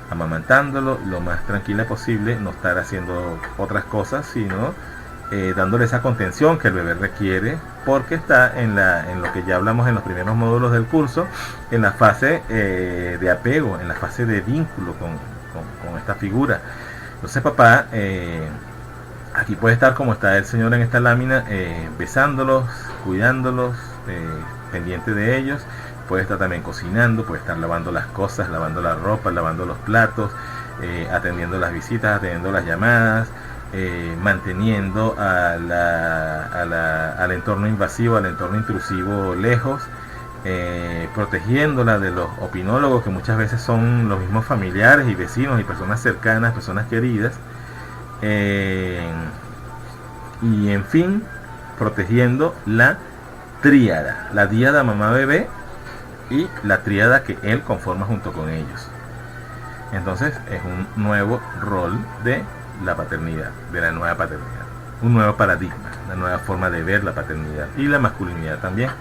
amamantándolo lo más tranquila posible, no estar haciendo otras cosas, sino dándole esa contención que el bebé requiere, porque está en lo que ya hablamos en los primeros módulos del curso, en la fase de apego, en la fase de vínculo con esta figura. Entonces papá aquí puede estar como está el señor en esta lámina, besándolos, cuidándolos, pendiente de ellos. Puede estar también cocinando, puede estar lavando las cosas, lavando la ropa, lavando los platos, atendiendo las visitas, atendiendo las llamadas, manteniendo al entorno invasivo, al entorno intrusivo lejos, protegiéndola de los opinólogos, que muchas veces son los mismos familiares y vecinos y personas cercanas, personas queridas, y en fin, protegiendo la tríada, la díada mamá bebé y la tríada que él conforma junto con ellos. Entonces es un nuevo rol de la paternidad, de la nueva paternidad, un nuevo paradigma, una nueva forma de ver la paternidad y la masculinidad también.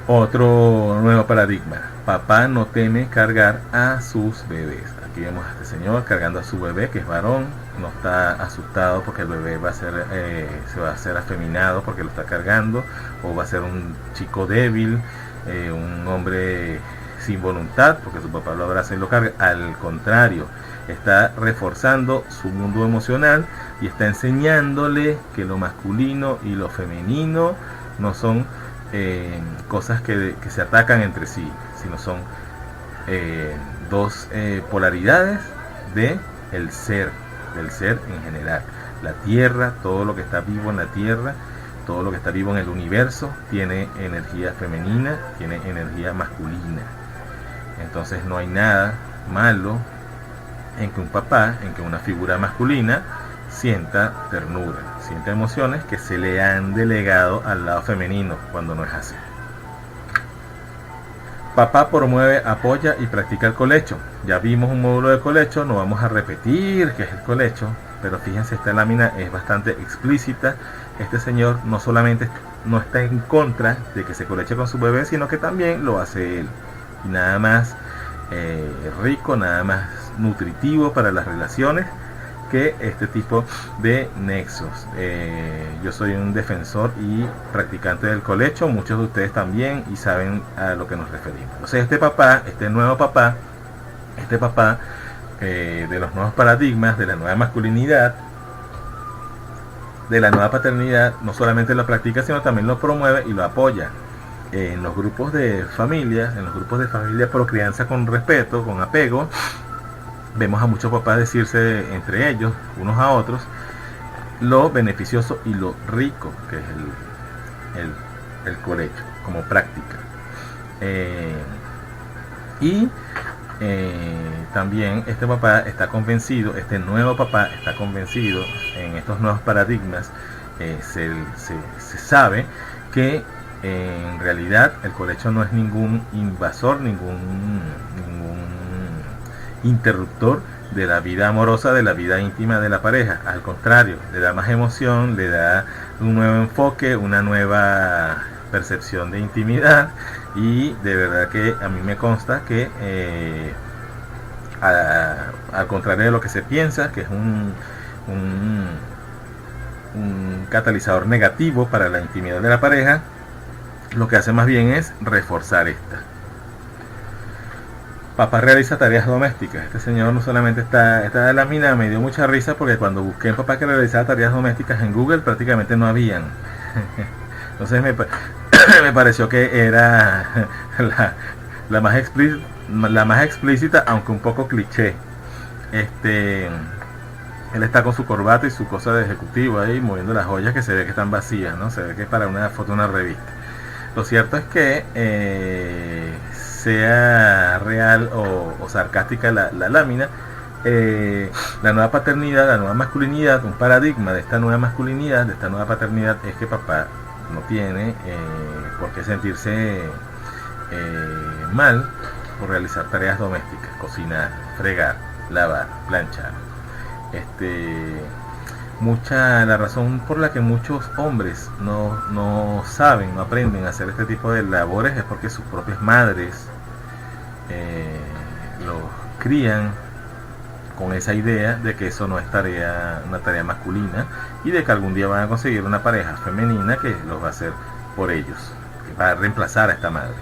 Otro nuevo paradigma: papá no teme cargar a sus bebés. Aquí vemos a este señor cargando a su bebé, que es varón, no está asustado porque el bebé se va a hacer afeminado porque lo está cargando, o va a ser un chico débil, un hombre sin voluntad porque su papá lo abraza y lo carga. Al contrario, está reforzando su mundo emocional y está enseñándole que lo masculino y lo femenino no son cosas que se atacan entre sí, sino son dos polaridades del ser en general. La tierra, todo lo que está vivo en la tierra, todo lo que está vivo en el universo tiene energía femenina, tiene energía masculina. Entonces no hay nada malo en que un papá, en que una figura masculina sienta ternura, sienta emociones que se le han delegado al lado femenino, cuando no es así. Papá promueve, apoya y practica el colecho. Ya vimos un módulo de colecho, no vamos a repetir qué es el colecho, pero fíjense, esta lámina es bastante explícita. Este señor no solamente no está en contra de que se coleche con su bebé, sino que también lo hace él. Y nada más rico, nada más nutritivo para las relaciones que este tipo de nexos. Yo soy un defensor y practicante del colecho, muchos de ustedes también, y saben a lo que nos referimos. Entonces este nuevo papá de los nuevos paradigmas, de la nueva masculinidad, de la nueva paternidad, no solamente lo practica, sino también lo promueve y lo apoya. En los grupos de familia, por crianza con respeto, con apego, vemos a muchos papás decirse entre ellos, unos a otros, lo beneficioso y lo rico que es el colecho como práctica. También este nuevo papá está convencido en estos nuevos paradigmas. Se sabe que en realidad el colecho no es ningún invasor, ningún interruptor de la vida amorosa, de la vida íntima de la pareja. Al contrario, le da más emoción, le da un nuevo enfoque, una nueva percepción de intimidad, y de verdad que a mí me consta que al contrario de lo que se piensa, que es un catalizador negativo para la intimidad de la pareja, lo que hace más bien es reforzar esta. Papá realiza tareas domésticas. Este señor no solamente esta lámina me dio mucha risa, porque cuando busqué en papá que realizaba tareas domésticas en Google prácticamente no habían. Entonces me pareció que era la más explícita, aunque un poco cliché. Él está con su corbata y su cosa de ejecutivo ahí moviendo las joyas, que se ve que están vacías, ¿no? Se ve que es para una foto de una revista. Lo cierto es que sea real o sarcástica la lámina, la nueva paternidad, la nueva masculinidad, un paradigma de esta nueva masculinidad, de esta nueva paternidad, es que papá no tiene por qué sentirse mal por realizar tareas domésticas: cocinar, fregar, lavar, planchar. La razón por la que muchos hombres no saben, no aprenden a hacer este tipo de labores, es porque sus propias madres los crían con esa idea de que eso no es una tarea masculina, y de que algún día van a conseguir una pareja femenina que los va a hacer por ellos, que va a reemplazar a esta madre.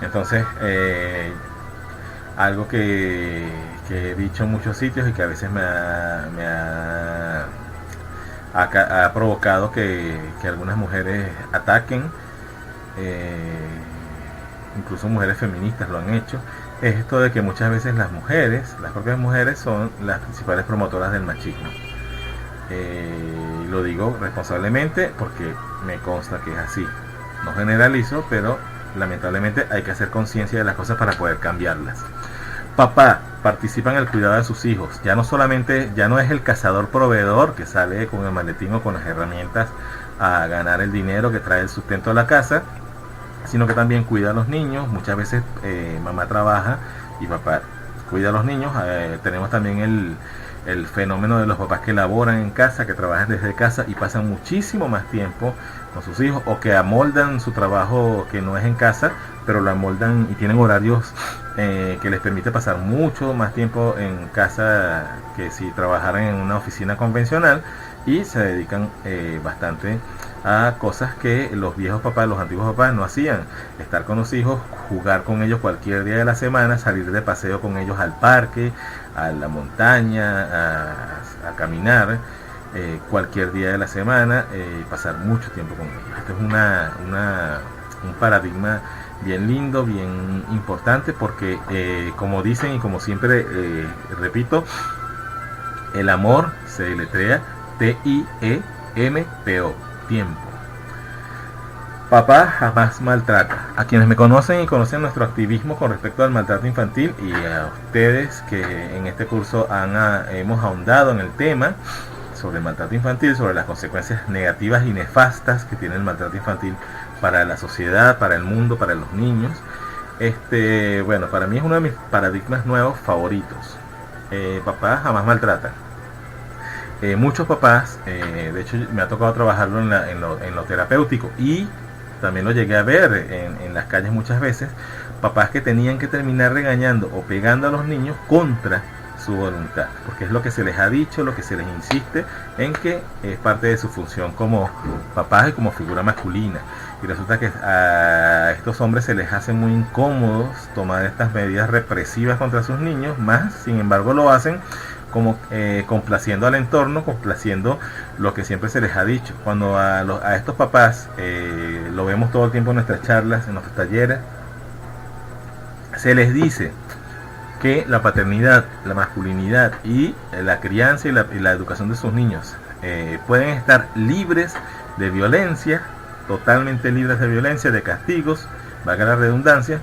Entonces, algo que he dicho en muchos sitios y que a veces me ha provocado que algunas mujeres ataquen, incluso mujeres feministas lo han hecho, es esto de que muchas veces las mujeres, las propias mujeres, son las principales promotoras del machismo. Lo digo responsablemente porque me consta que es así. No generalizo, pero lamentablemente hay que hacer conciencia de las cosas para poder cambiarlas. Papá participa en el cuidado de sus hijos. Ya no solamente, ya no es el cazador proveedor que sale con el maletín o con las herramientas a ganar el dinero que trae el sustento a la casa, sino que también cuida a los niños. Muchas veces mamá trabaja y papá cuida a los niños. Tenemos también el fenómeno de los papás que laboran en casa, que trabajan desde casa y pasan muchísimo más tiempo con sus hijos, o que amoldan su trabajo que no es en casa, pero lo amoldan y tienen horarios que les permite pasar mucho más tiempo en casa que si trabajaran en una oficina convencional, y se dedican bastante a cosas que los viejos papás, los antiguos papás no hacían: estar con los hijos, jugar con ellos cualquier día de la semana, salir de paseo con ellos al parque, a la montaña, a caminar cualquier día de la semana, pasar mucho tiempo con ellos. Esto es un paradigma bien lindo, bien importante, porque como dicen y como siempre repito, el amor se deletrea T-I-E-M-P-O, tiempo. Papá jamás maltrata. A quienes me conocen y conocen nuestro activismo con respecto al maltrato infantil, y a ustedes que en este curso hemos ahondado en el tema sobre el maltrato infantil, sobre las consecuencias negativas y nefastas que tiene el maltrato infantil para la sociedad, para el mundo, para los niños. Bueno, para mí es uno de mis paradigmas nuevos favoritos. Papá jamás maltrata. Muchos papás, de hecho me ha tocado trabajarlo en lo terapéutico, y también lo llegué a ver en las calles muchas veces, papás que tenían que terminar regañando o pegando a los niños contra su voluntad, porque es lo que se les ha dicho, lo que se les insiste en que es parte de su función como papás y como figura masculina. Y resulta que a estos hombres se les hace muy incómodos tomar estas medidas represivas contra sus niños, más sin embargo lo hacen como complaciendo al entorno, complaciendo lo que siempre se les ha dicho. Cuando a estos papás, lo vemos todo el tiempo en nuestras charlas, en nuestros talleres, se les dice que la paternidad, la masculinidad y la crianza y la educación de sus niños pueden estar libres de violencia, totalmente libres de violencia, de castigos, valga la redundancia.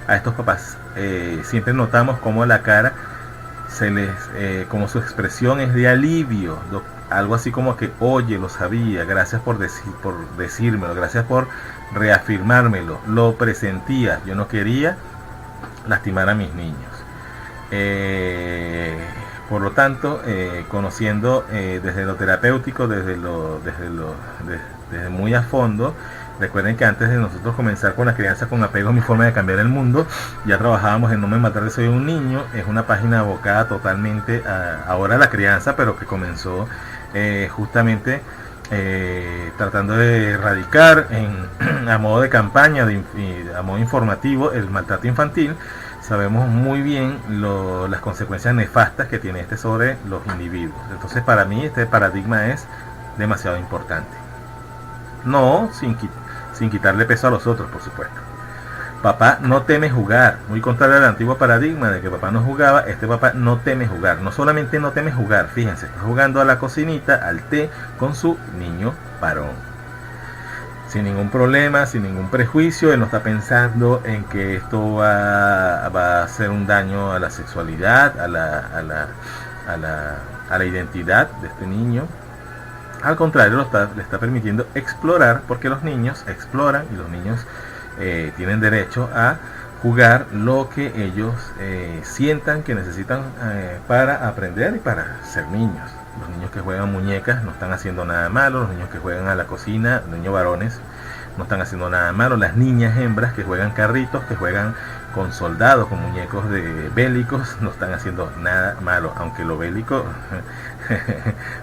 A estos papás siempre notamos como la cara como su expresión es de alivio, algo así como que: oye, lo sabía, gracias por decírmelo, gracias por reafirmármelo, lo presentía, yo no quería lastimar a mis niños. Por lo tanto, conociendo desde lo terapéutico, desde muy a fondo. Recuerden que antes de nosotros comenzar con la crianza con apego, mi forma de cambiar el mundo, ya trabajábamos en No me mataré, soy un niño. Es una página abocada totalmente ahora a la crianza, pero que comenzó justamente tratando de erradicar a modo de campaña, a modo informativo, el maltrato infantil. Sabemos muy bien las consecuencias nefastas que tiene sobre los individuos. Entonces, para mí este paradigma es demasiado importante. No sin quitarle peso a los otros, por supuesto. Papá no teme jugar, muy contrario al antiguo paradigma de que papá no jugaba. Este papá no teme jugar. No solamente no teme jugar, fíjense, está jugando a la cocinita, al té, con su niño varón, sin ningún problema, sin ningún prejuicio. Él no está pensando en que esto va a hacer un daño a la sexualidad, a la identidad de este niño. Al contrario, le está permitiendo explorar, porque los niños exploran y los niños tienen derecho a jugar lo que ellos sientan que necesitan para aprender y para ser niños. Los niños que juegan muñecas no están haciendo nada malo. Los niños que juegan a la cocina, los niños varones, no están haciendo nada malo. Las niñas hembras que juegan carritos, que juegan con soldados, con muñecos bélicos, no están haciendo nada malo. Aunque lo bélico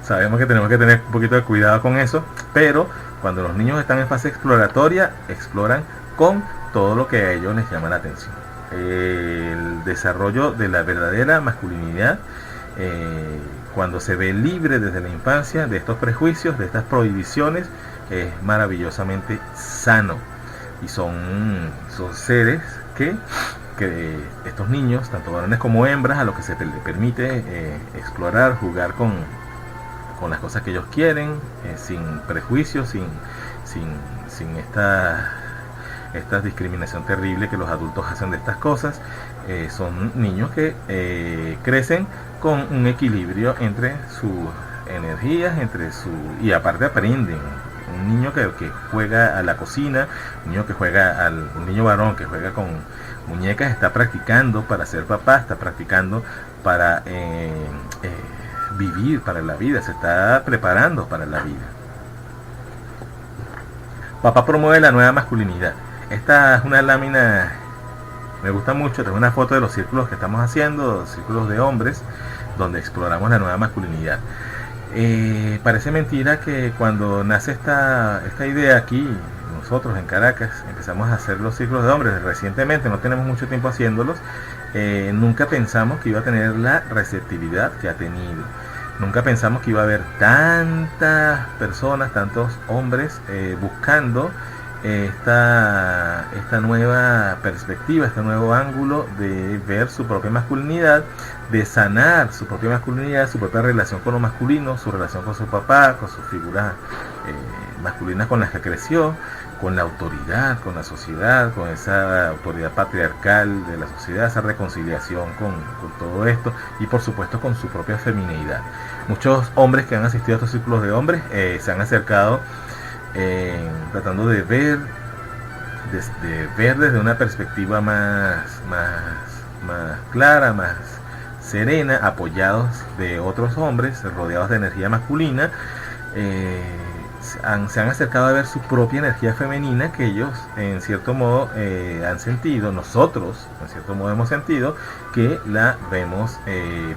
sabemos que tenemos que tener un poquito de cuidado con eso, pero cuando los niños están en fase exploratoria, exploran con todo lo que a ellos les llama la atención. El desarrollo de la verdadera masculinidad, cuando se ve libre desde la infancia de estos prejuicios, de estas prohibiciones, es maravillosamente sano. Y son seres que que estos niños, tanto varones como hembras, a los que se les permite explorar, jugar con las cosas que ellos quieren, sin prejuicios, sin esta discriminación terrible que los adultos hacen de estas cosas. Son niños que crecen con un equilibrio entre sus energías, y aparte aprenden. Un niño que juega a la cocina, un niño varón que juega con muñecas, está practicando para ser papá, está practicando para vivir para la vida, se está preparando para la vida. Papá promueve la nueva masculinidad. Esta es una lámina, me gusta mucho, tengo una foto de los círculos que estamos haciendo, círculos de hombres, donde exploramos la nueva masculinidad. Parece mentira que cuando nace esta idea aquí, nosotros en Caracas empezamos a hacer los círculos de hombres recientemente, no tenemos mucho tiempo haciéndolos. Nunca pensamos que iba a tener la receptividad que ha tenido. Nunca pensamos que iba a haber tantas personas, tantos hombres buscando esta nueva perspectiva, este nuevo ángulo de ver su propia masculinidad, de sanar su propia masculinidad, su propia relación con lo masculino, su relación con su papá, con sus figuras masculinas con las que creció, con la autoridad, con la sociedad, con esa autoridad patriarcal de la sociedad, esa reconciliación con todo esto, y por supuesto con su propia femineidad. Muchos hombres que han asistido a estos círculos de hombres se han acercado tratando de ver desde una perspectiva más clara, más serena, apoyados de otros hombres, rodeados de energía masculina. Se han acercado a ver su propia energía femenina, que ellos en cierto modo han sentido, nosotros en cierto modo hemos sentido que la vemos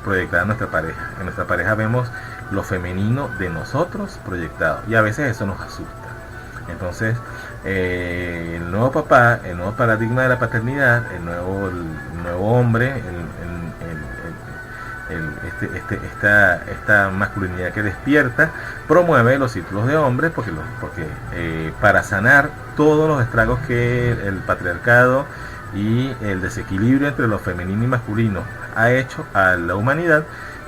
proyectada en nuestra pareja. En nuestra pareja vemos lo femenino de nosotros proyectado, y a veces eso nos asusta. Entonces el nuevo papá, el nuevo paradigma de la paternidad, el nuevo hombre, esta masculinidad que despierta, promueve los círculos de hombres porque para sanar todos los estragos que el patriarcado y el desequilibrio entre lo femenino y masculino ha hecho a la humanidad,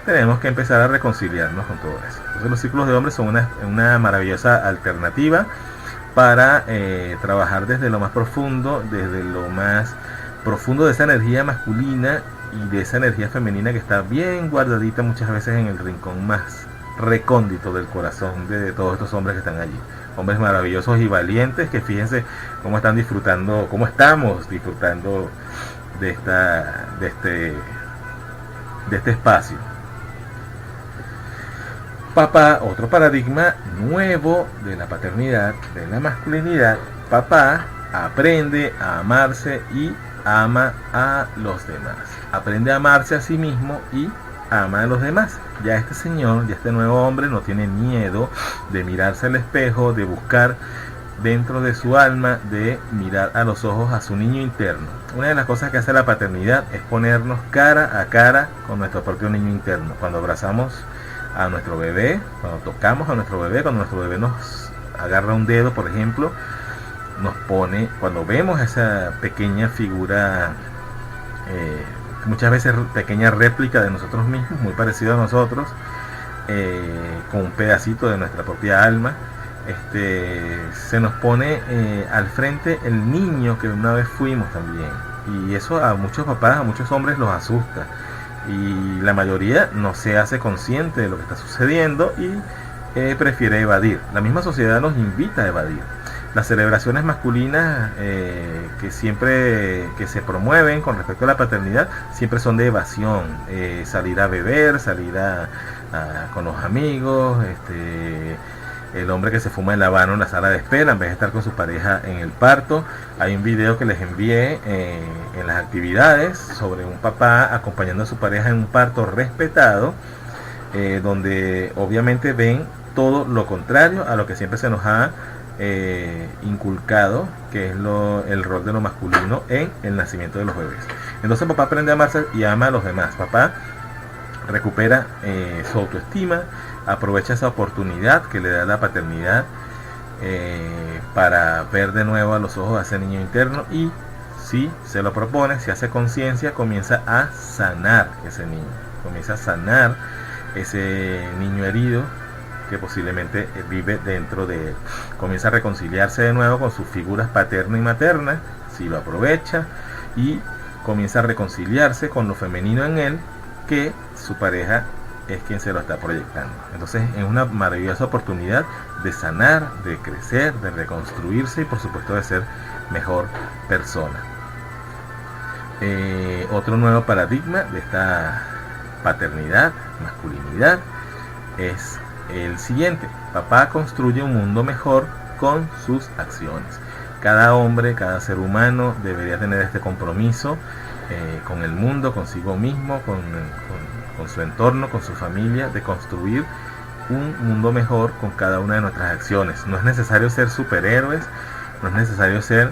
tenemos que empezar a reconciliarnos con todo eso. Entonces los círculos de hombres son una maravillosa alternativa para trabajar desde lo más profundo, de esa energía masculina y de esa energía femenina que está bien guardadita muchas veces en el rincón más recóndito del corazón de todos estos hombres que están allí. Hombres maravillosos y valientes que fíjense cómo estamos disfrutando de este espacio. Papá, otro paradigma nuevo de la paternidad, de la masculinidad. Papá aprende a amarse y ama a los demás. Aprende a amarse a sí mismo y ama a los demás. Ya este señor, ya este nuevo hombre no tiene miedo de mirarse al espejo, de buscar dentro de su alma, de mirar a los ojos a su niño interno. Una de las cosas que hace la paternidad es ponernos cara a cara con nuestro propio niño interno. Cuando abrazamos a nuestro bebé, cuando tocamos a nuestro bebé, cuando nuestro bebé nos agarra un dedo, por ejemplo, cuando vemos esa pequeña figura, muchas veces pequeña réplica de nosotros mismos, muy parecido a nosotros, con un pedacito de nuestra propia alma, se nos pone al frente el niño que una vez fuimos también, y eso a muchos papás, a muchos hombres los asusta, y la mayoría no se hace consciente de lo que está sucediendo y prefiere evadir. La misma sociedad nos invita a evadir. Las celebraciones masculinas que se promueven con respecto a la paternidad siempre son de evasión, salir a beber, salir con los amigos, el hombre que se fuma el habano en la sala de espera en vez de estar con su pareja en el parto. Hay un video que les envié en las actividades sobre un papá acompañando a su pareja en un parto respetado, donde obviamente ven todo lo contrario a lo que siempre se nos ha inculcado, que es el rol de lo masculino en el nacimiento de los bebés. Entonces papá aprende a amarse y ama a los demás. Papá recupera su autoestima, aprovecha esa oportunidad que le da la paternidad para ver de nuevo a los ojos a ese niño interno y si se lo propone, si hace conciencia, comienza a sanar ese niño, comienza a sanar ese niño herido que posiblemente vive dentro de él. Comienza a reconciliarse de nuevo con sus figuras paterna y materna, si lo aprovecha, y comienza a reconciliarse con lo femenino en él, que su pareja es quien se lo está proyectando. Entonces es una maravillosa oportunidad de sanar, de crecer, de reconstruirse y por supuesto de ser mejor persona. Otro nuevo paradigma de esta paternidad, masculinidad, es el siguiente: papá construye un mundo mejor con sus acciones. Cada hombre, cada ser humano debería tener este compromiso con el mundo, consigo mismo, con su entorno, con su familia, de construir un mundo mejor con cada una de nuestras acciones. No es necesario ser superhéroes, no es necesario ser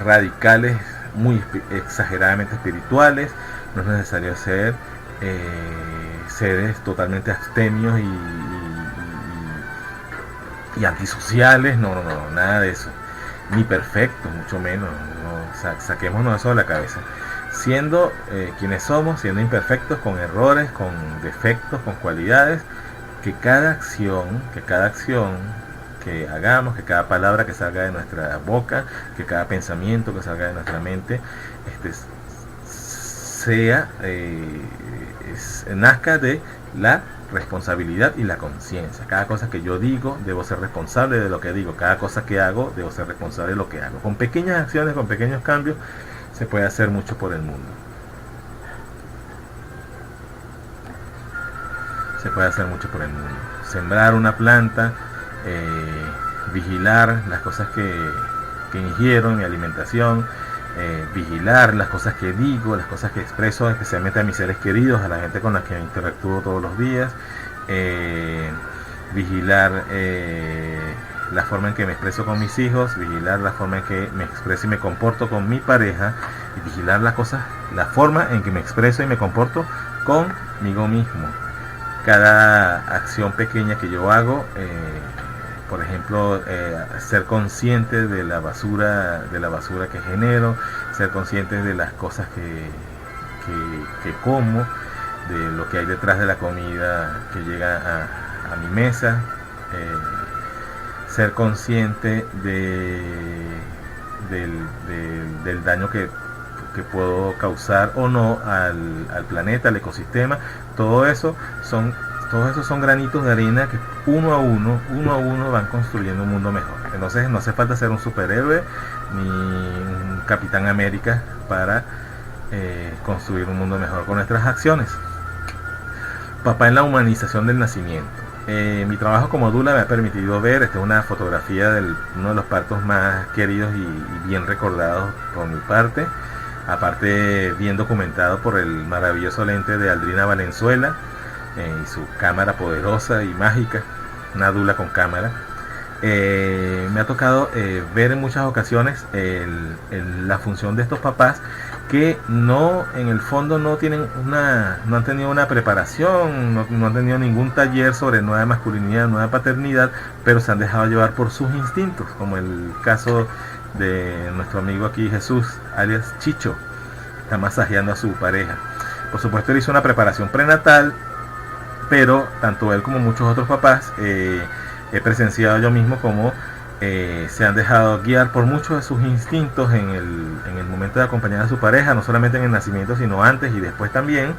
radicales, muy exageradamente espirituales, no es necesario ser seres totalmente abstemios y antisociales, no, nada de eso, ni perfectos, mucho menos, no, saquémonos eso de la cabeza, siendo quienes somos, siendo imperfectos, con errores, con defectos, con cualidades, que cada acción que hagamos, que cada palabra que salga de nuestra boca, que cada pensamiento que salga de nuestra mente, nazca de la responsabilidad y la conciencia. Cada cosa que yo digo, debo ser responsable de lo que digo. Cada cosa que hago, debo ser responsable de lo que hago. Con pequeñas acciones, con pequeños cambios, se puede hacer mucho por el mundo. Se puede hacer mucho por el mundo. Sembrar una planta, vigilar las cosas que ingiero en mi alimentación, vigilar las cosas que digo, las cosas que expreso, especialmente a mis seres queridos, a la gente con la que interactúo todos los días, vigilar la forma en que me expreso con mis hijos, vigilar la forma en que me expreso y me comporto con mi pareja, y vigilar la forma en que me expreso y me comporto conmigo mismo. Cada acción pequeña que yo hago, por ejemplo, ser consciente de la basura que genero, ser consciente de las cosas que como, de lo que hay detrás de la comida que llega a mi mesa, ser consciente del daño que puedo causar o no al planeta, al ecosistema. Todos esos son granitos de arena que uno a uno van construyendo un mundo mejor. Entonces no hace falta ser un superhéroe ni un Capitán América para construir un mundo mejor con nuestras acciones. Papá en la humanización del nacimiento. Mi trabajo como dula me ha permitido ver, esta es una fotografía de uno de los partos más queridos y bien recordados por mi parte, aparte bien documentado por el maravilloso lente de Aldrina Valenzuela, y su cámara poderosa y mágica, una dula con cámara. Me ha tocado ver en muchas ocasiones la función de estos papás que en el fondo no han tenido una preparación, no han tenido ningún taller sobre nueva masculinidad, nueva paternidad, pero se han dejado llevar por sus instintos, como el caso de nuestro amigo aquí Jesús, alias Chicho, está masajeando a su pareja. Por supuesto, él hizo una preparación prenatal, pero tanto él como muchos otros papás he presenciado yo mismo como se han dejado guiar por muchos de sus instintos en el momento de acompañar a su pareja, no solamente en el nacimiento, sino antes y después también,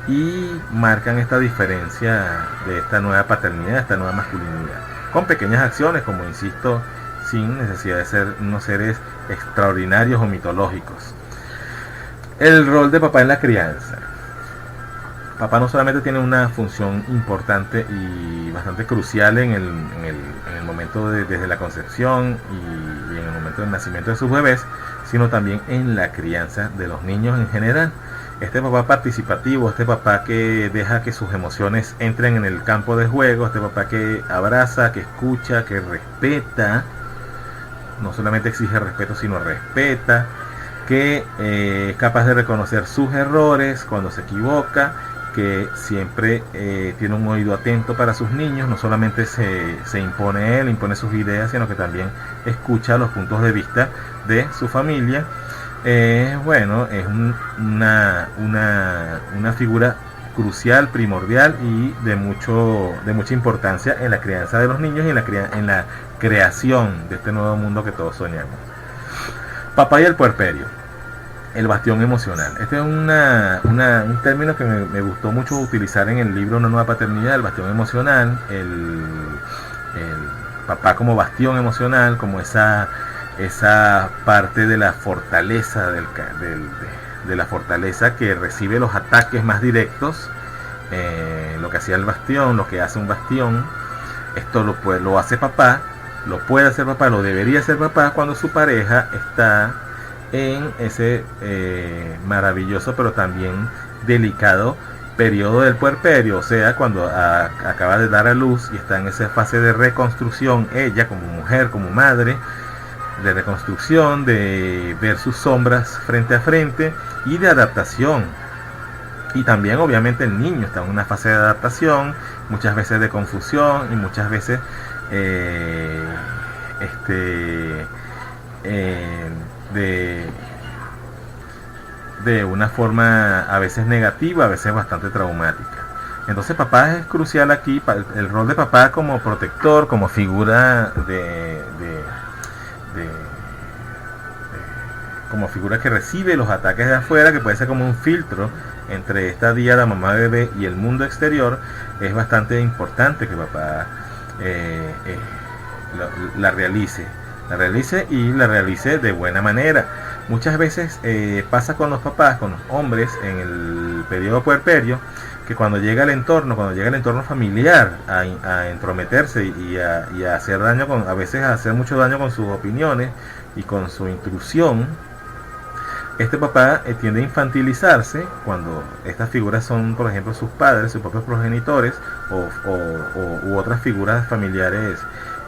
y marcan esta diferencia de esta nueva paternidad, esta nueva masculinidad, con pequeñas acciones, como insisto, sin necesidad de ser unos seres extraordinarios o mitológicos. El rol de papá en la crianza. Papá no solamente tiene una función importante y bastante crucial en el momento desde la concepción y en el momento del nacimiento de sus bebés, sino también en la crianza de los niños en general. Este papá participativo, este papá que deja que sus emociones entren en el campo de juego, este papá que abraza, que escucha, que respeta, no solamente exige respeto, sino respeta, que es capaz de reconocer sus errores cuando se equivoca, que siempre tiene un oído atento para sus niños, no solamente se impone él, impone sus ideas, sino que también escucha los puntos de vista de su familia. Bueno, es una figura crucial, primordial y de mucha importancia en la crianza de los niños y en la creación de este nuevo mundo que todos soñamos. Papá y el puerperio, el bastión emocional. Este es un término que me gustó mucho utilizar en el libro Una nueva paternidad, el bastión emocional, el papá como bastión emocional, como esa parte de la fortaleza de la fortaleza que recibe los ataques más directos, lo que hacía el bastión, lo que hace un bastión. Esto lo hace papá, lo puede hacer papá, lo debería hacer papá cuando su pareja está en ese maravilloso pero también delicado periodo del puerperio, o sea, cuando acaba de dar a luz y está en esa fase de reconstrucción, ella como mujer, como madre, de reconstrucción, de ver sus sombras frente a frente y de adaptación. Y también obviamente el niño está en una fase de adaptación, muchas veces de confusión y muchas veces de una forma a veces negativa, a veces bastante traumática. Entonces papá es crucial aquí, el rol de papá como protector, como figura como figura que recibe los ataques de afuera, que puede ser como un filtro entre esta diada mamá bebé y el mundo exterior. Es bastante importante que papá la realice y la realice de buena manera. Muchas veces pasa con los papás, con los hombres en el periodo puerperio, que cuando llega el entorno familiar a entrometerse y a hacer daño, a veces a hacer mucho daño con sus opiniones y con su intrusión, este papá tiende a infantilizarse cuando estas figuras son, por ejemplo, sus padres, sus propios progenitores u otras figuras familiares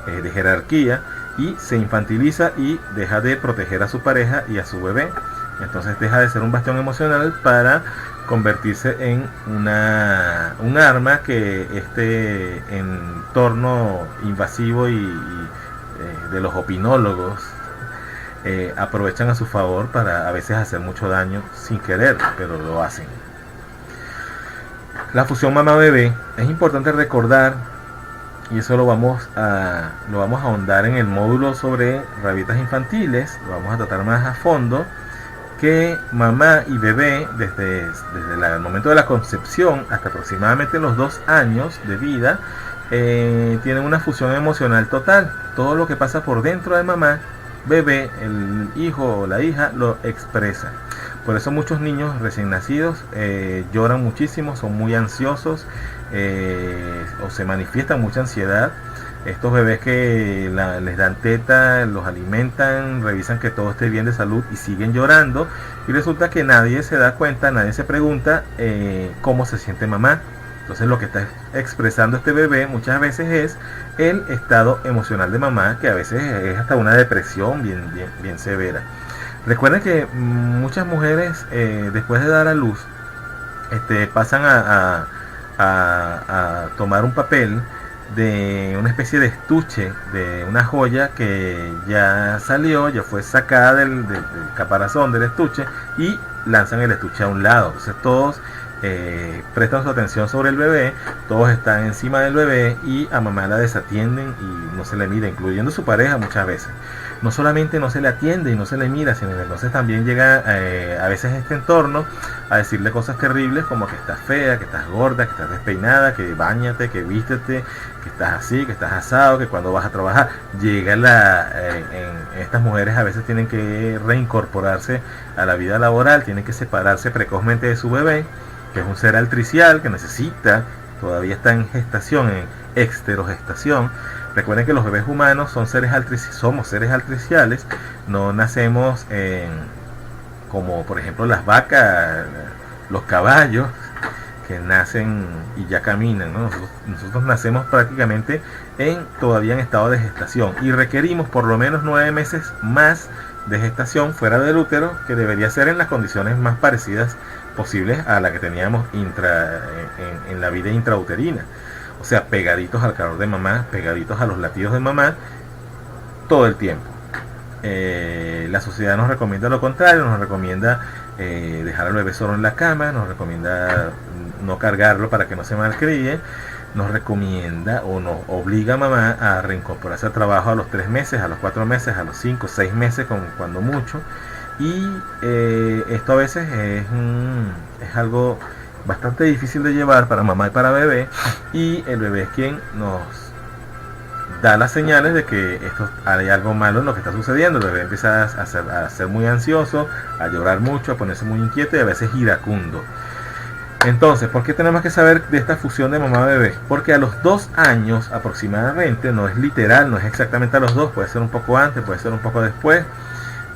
de jerarquía, y se infantiliza y deja de proteger a su pareja y a su bebé. Entonces deja de ser un bastión emocional para convertirse en un arma que este entorno invasivo y de los opinólogos aprovechan a su favor para a veces hacer mucho daño sin querer, pero lo hacen. La fusión mamá-bebé, es importante recordar, y eso lo vamos a ahondar en el módulo sobre rabietas infantiles, lo vamos a tratar más a fondo, que mamá y bebé desde el momento de la concepción hasta aproximadamente los 2 años de vida tienen una fusión emocional total. Todo lo que pasa por dentro de mamá, bebé, el hijo o la hija lo expresa. Por eso muchos niños recién nacidos lloran muchísimo, son muy ansiosos o se manifiesta mucha ansiedad. Estos bebés que les dan teta, los alimentan, revisan que todo esté bien de salud y siguen llorando, y resulta que nadie se da cuenta, nadie se pregunta cómo se siente mamá. Entonces lo que está expresando este bebé muchas veces es el estado emocional de mamá, que a veces es hasta una depresión bien severa. Recuerden que muchas mujeres después de dar a luz pasan a tomar un papel de una especie de estuche, de una joya que ya salió, ya fue sacada del caparazón del estuche, y lanzan el estuche a un lado. Entonces todos prestan su atención sobre el bebé, todos están encima del bebé y a mamá la desatienden y no se le mira, incluyendo su pareja muchas veces. No solamente no se le atiende y no se le mira, sino que entonces también llega a veces este entorno a decirle cosas terribles como que estás fea, que estás gorda, que estás despeinada, que báñate, que vístete, que estás así, que estás asado, que cuando vas a trabajar. Estas mujeres a veces tienen que reincorporarse a la vida laboral, tienen que separarse precozmente de su bebé, que es un ser altricial que necesita, todavía está en gestación, en exterogestación. Recuerden que los bebés humanos somos seres altriciales, no nacemos como por ejemplo las vacas, los caballos, que nacen y ya caminan, ¿no? Nosotros nacemos prácticamente todavía en estado de gestación y requerimos por lo menos 9 meses más de gestación fuera del útero, que debería ser en las condiciones más parecidas posibles a la que teníamos en la vida intrauterina. O sea, pegaditos al calor de mamá, pegaditos a los latidos de mamá, todo el tiempo. La sociedad nos recomienda lo contrario, nos recomienda dejar al bebé solo en la cama, nos recomienda no cargarlo para que no se malcríe, nos recomienda o nos obliga a mamá a reincorporarse al trabajo a los 3 meses, a los 4 meses, a los 5, 6 meses, cuando mucho. Y esto a veces es algo bastante difícil de llevar para mamá y para bebé, y el bebé es quien nos da las señales de que esto hay algo malo en lo que está sucediendo. El bebé empieza a ser muy ansioso, a llorar mucho, a ponerse muy inquieto y a veces iracundo. Entonces, ¿por qué tenemos que saber de esta fusión de mamá-bebé? Porque a los 2 años aproximadamente, no es literal, no es exactamente a los 2, puede ser un poco antes, puede ser un poco después,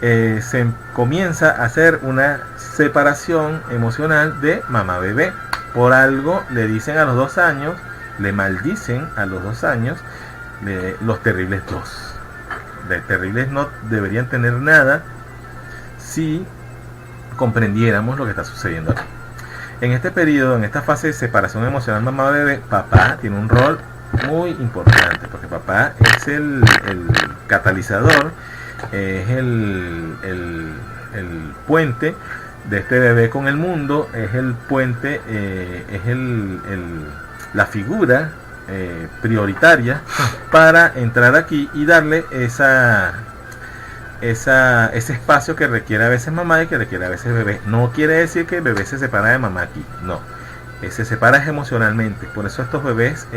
se comienza a hacer una separación emocional de mamá-bebé. Por algo le dicen a los 2 años, le maldicen a los 2 años los terribles 2. De terribles no deberían tener nada si comprendiéramos lo que está sucediendo aquí. En este periodo, en esta fase de separación emocional mamá-bebé, papá tiene un rol muy importante, porque papá es el catalizador, es el puente de este bebé con el mundo, es el puente, es la figura prioritaria para entrar aquí y darle ese espacio que requiere a veces mamá y que requiere a veces bebé. No quiere decir que el bebé se separa de mamá aquí, no, se separa emocionalmente. Por eso estos bebés,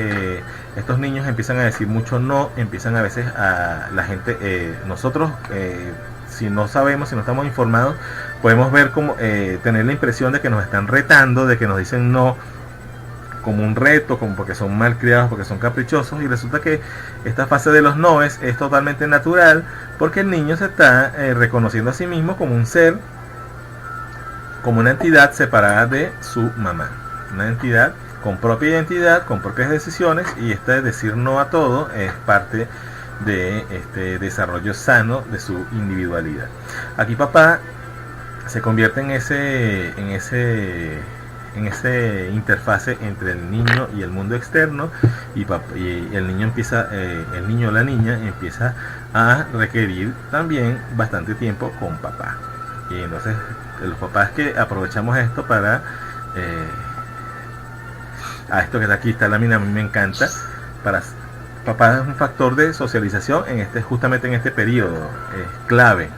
estos niños empiezan a decir mucho no, empiezan a veces a la gente, nosotros si no sabemos, si no estamos informados, podemos ver como tener la impresión de que nos están retando, de que nos dicen no como un reto, como porque son mal criados, porque son caprichosos, y resulta que esta fase de los noes es totalmente natural, porque el niño se está reconociendo a sí mismo como un ser, como una entidad separada de su mamá, una entidad con propia identidad, con propias decisiones, y este decir no a todo es parte de este desarrollo sano de su individualidad. Aquí papá se convierte en esa interfase entre el niño y el mundo externo, y el niño empieza, el niño o la niña empieza a requerir también bastante tiempo con papá. Y entonces los papás que aprovechamos esto para a esto que está aquí, está la mina, a mí me encanta. Papá es un factor de socialización justamente en este periodo, es clave.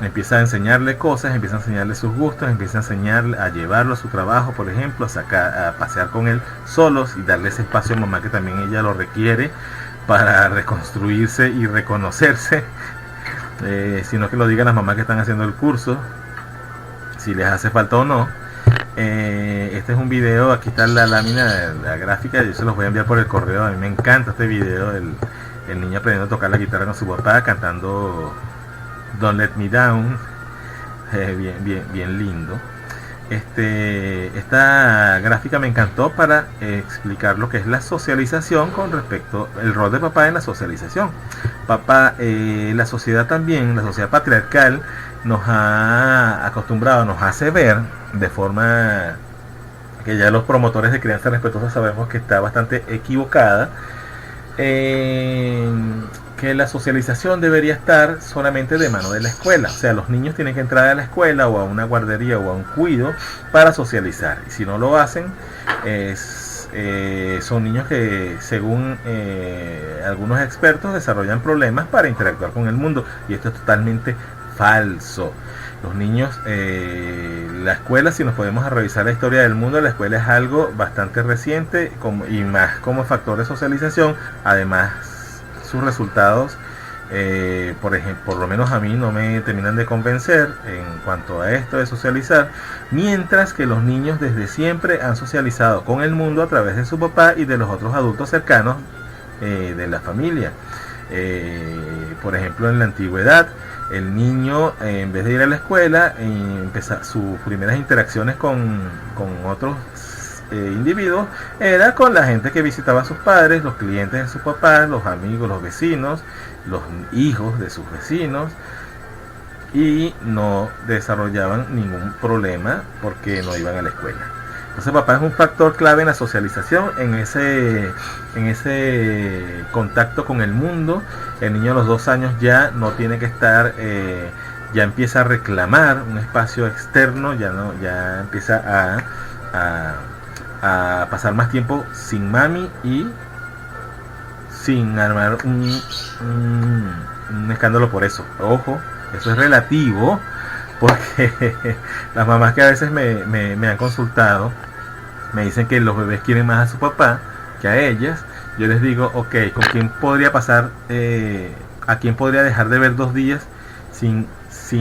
Empieza a enseñarle cosas, empieza a enseñarle sus gustos, empieza a enseñarle a llevarlo a su trabajo, por ejemplo, a pasear con él solos, y darle ese espacio a mamá que también ella lo requiere para reconstruirse y reconocerse, sino que lo digan las mamás que están haciendo el curso, si les hace falta o no. Este es un video, aquí está la lámina, la gráfica, yo se los voy a enviar por el correo. A mí me encanta este video, el niño aprendiendo a tocar la guitarra con su papá, cantando Don't Let Me Down, bien lindo. Esta gráfica me encantó para explicar lo que es la socialización con respecto al rol de papá en la socialización. Papá, la sociedad también, la sociedad patriarcal, nos ha acostumbrado, nos hace ver de forma que ya los promotores de crianza respetuosa sabemos que está bastante equivocada, que la socialización debería estar solamente de mano de la escuela. O sea, los niños tienen que entrar a la escuela o a una guardería o a un cuido para socializar, y si no lo hacen, son niños que, según algunos expertos, desarrollan problemas para interactuar con el mundo, y esto es totalmente falso. Los niños, la escuela, si nos podemos revisar la historia del mundo, la escuela es algo bastante reciente y más como factor de socialización. Además, sus resultados, por lo menos a mí, no me terminan de convencer en cuanto a esto de socializar, mientras que los niños desde siempre han socializado con el mundo a través de su papá y de los otros adultos cercanos de la familia. Por ejemplo, en la antigüedad, el niño, en vez de ir a la escuela, empezar sus primeras interacciones con otros individuos era con la gente que visitaba a sus padres, los clientes de sus papás, los amigos, los vecinos, los hijos de sus vecinos, y no desarrollaban ningún problema porque no iban a la escuela. Entonces papá es un factor clave en la socialización, en ese contacto con el mundo. El niño a los 2 años ya no tiene que estar, ya empieza a reclamar un espacio externo, ya empieza a pasar más tiempo sin mami y sin armar un escándalo por eso. Ojo, eso es relativo, porque las mamás que a veces me han consultado me dicen que los bebés quieren más a su papá que a ellas. Yo les digo, ok, ¿con quién podría pasar, a quién podría dejar de ver 2 días sin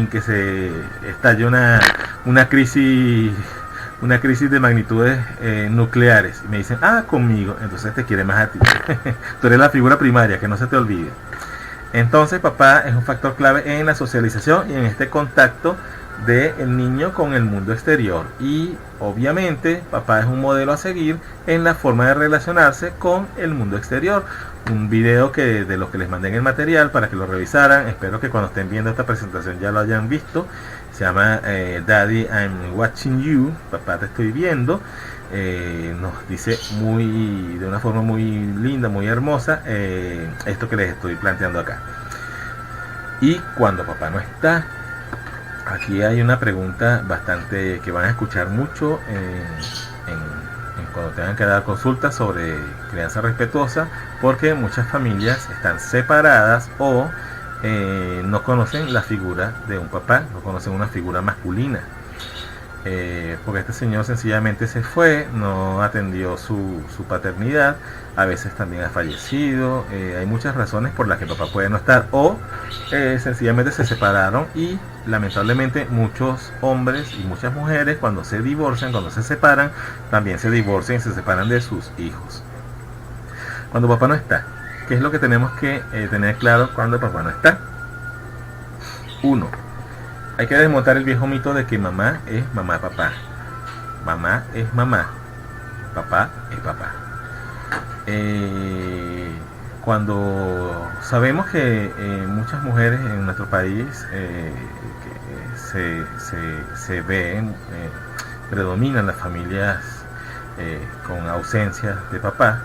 que se estalle una crisis de magnitudes nucleares? Y me dicen, conmigo. Entonces te quiere más a ti. Tú eres la figura primaria, que no se te olvide. Entonces papá es un factor clave en la socialización y en este contacto del niño con el mundo exterior. Y obviamente papá es un modelo a seguir en la forma de relacionarse con el mundo exterior. Un video de los que les mandé en el material para que lo revisaran. Espero que cuando estén viendo esta presentación ya lo hayan visto. Se llama Daddy, I'm Watching You. Papá, te estoy viendo. Nos dice de una forma muy linda, muy hermosa, esto que les estoy planteando acá. Y cuando papá no está, aquí hay una pregunta bastante que van a escuchar mucho cuando tengan que dar consultas sobre crianza respetuosa, porque muchas familias están separadas o no conocen la figura de un papá, no conocen una figura masculina. Porque este señor sencillamente se fue, no atendió su paternidad, a veces también ha fallecido, hay muchas razones por las que papá puede no estar, o sencillamente se separaron, y lamentablemente muchos hombres y muchas mujeres cuando se divorcian, cuando se separan, también se divorcian y se separan de sus hijos. Cuando papá no está, ¿qué es lo que tenemos que tener claro cuando papá no está? 1. Hay que desmontar el viejo mito de que mamá es mamá, papá. Mamá es mamá, papá es papá. Cuando sabemos que muchas mujeres en nuestro país que se ven, predominan las familias con ausencia de papá,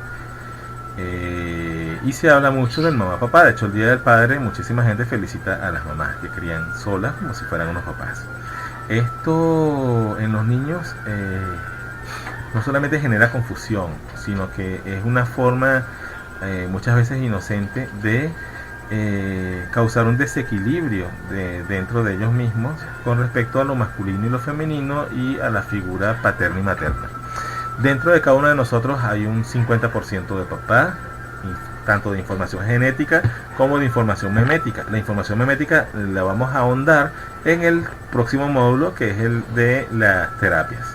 y se habla mucho del mamá papá. De hecho, el Día del Padre muchísima gente felicita a las mamás que crían solas como si fueran unos papás. Esto en los niños no solamente genera confusión, sino que es una forma muchas veces inocente de causar un desequilibrio dentro de ellos mismos con respecto a lo masculino y lo femenino y a la figura paterna y materna. Dentro de cada uno de nosotros hay un 50% de papá, tanto de información genética como de información memética. La información memética la vamos a ahondar en el próximo módulo, que es el de las terapias.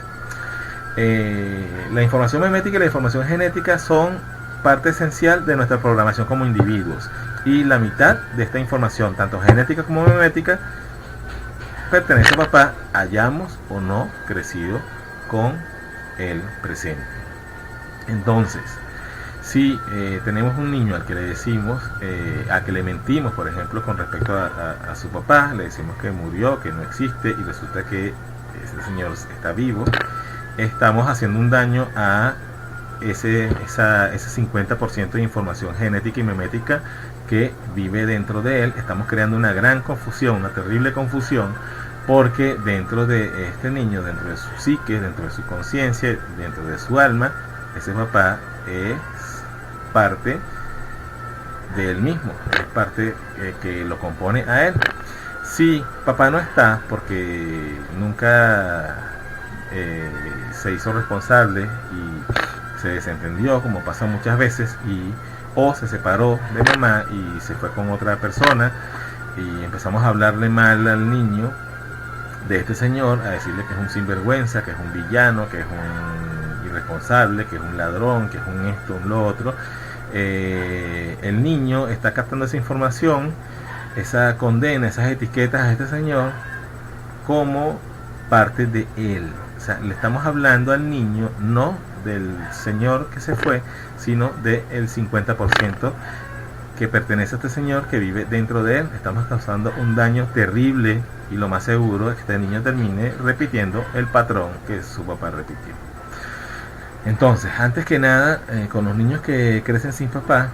La información memética y la información genética son parte esencial de nuestra programación como individuos, y la mitad de esta información, tanto genética como memética, pertenece a papá, hayamos o no crecido con el presente. Entonces, si tenemos un niño al que le decimos, a que le mentimos, por ejemplo, con respecto a su papá, le decimos que murió, que no existe, y resulta que ese señor está vivo, estamos haciendo un daño a ese 50% de información genética y memética que vive dentro de él. Estamos creando una gran confusión, una terrible confusión, porque dentro de este niño, dentro de su psique, dentro de su conciencia, dentro de su alma, ese papá es parte de él mismo, es parte que lo compone a él. Si papá no está porque nunca se hizo responsable y se desentendió, como pasa muchas veces, o se separó de mamá y se fue con otra persona, y empezamos a hablarle mal al niño de este señor, a decirle que es un sinvergüenza, que es un villano, que es un irresponsable, que es un ladrón, que es un esto, un lo otro, el niño está captando esa información, esa condena, esas etiquetas a este señor como parte de él. O sea, le estamos hablando al niño no del señor que se fue, sino del 50% que pertenece a este señor, que vive dentro de él. Estamos causando un daño terrible y lo más seguro es que este niño termine repitiendo el patrón que su papá repitió. Entonces, antes que nada, con los niños que crecen sin papá,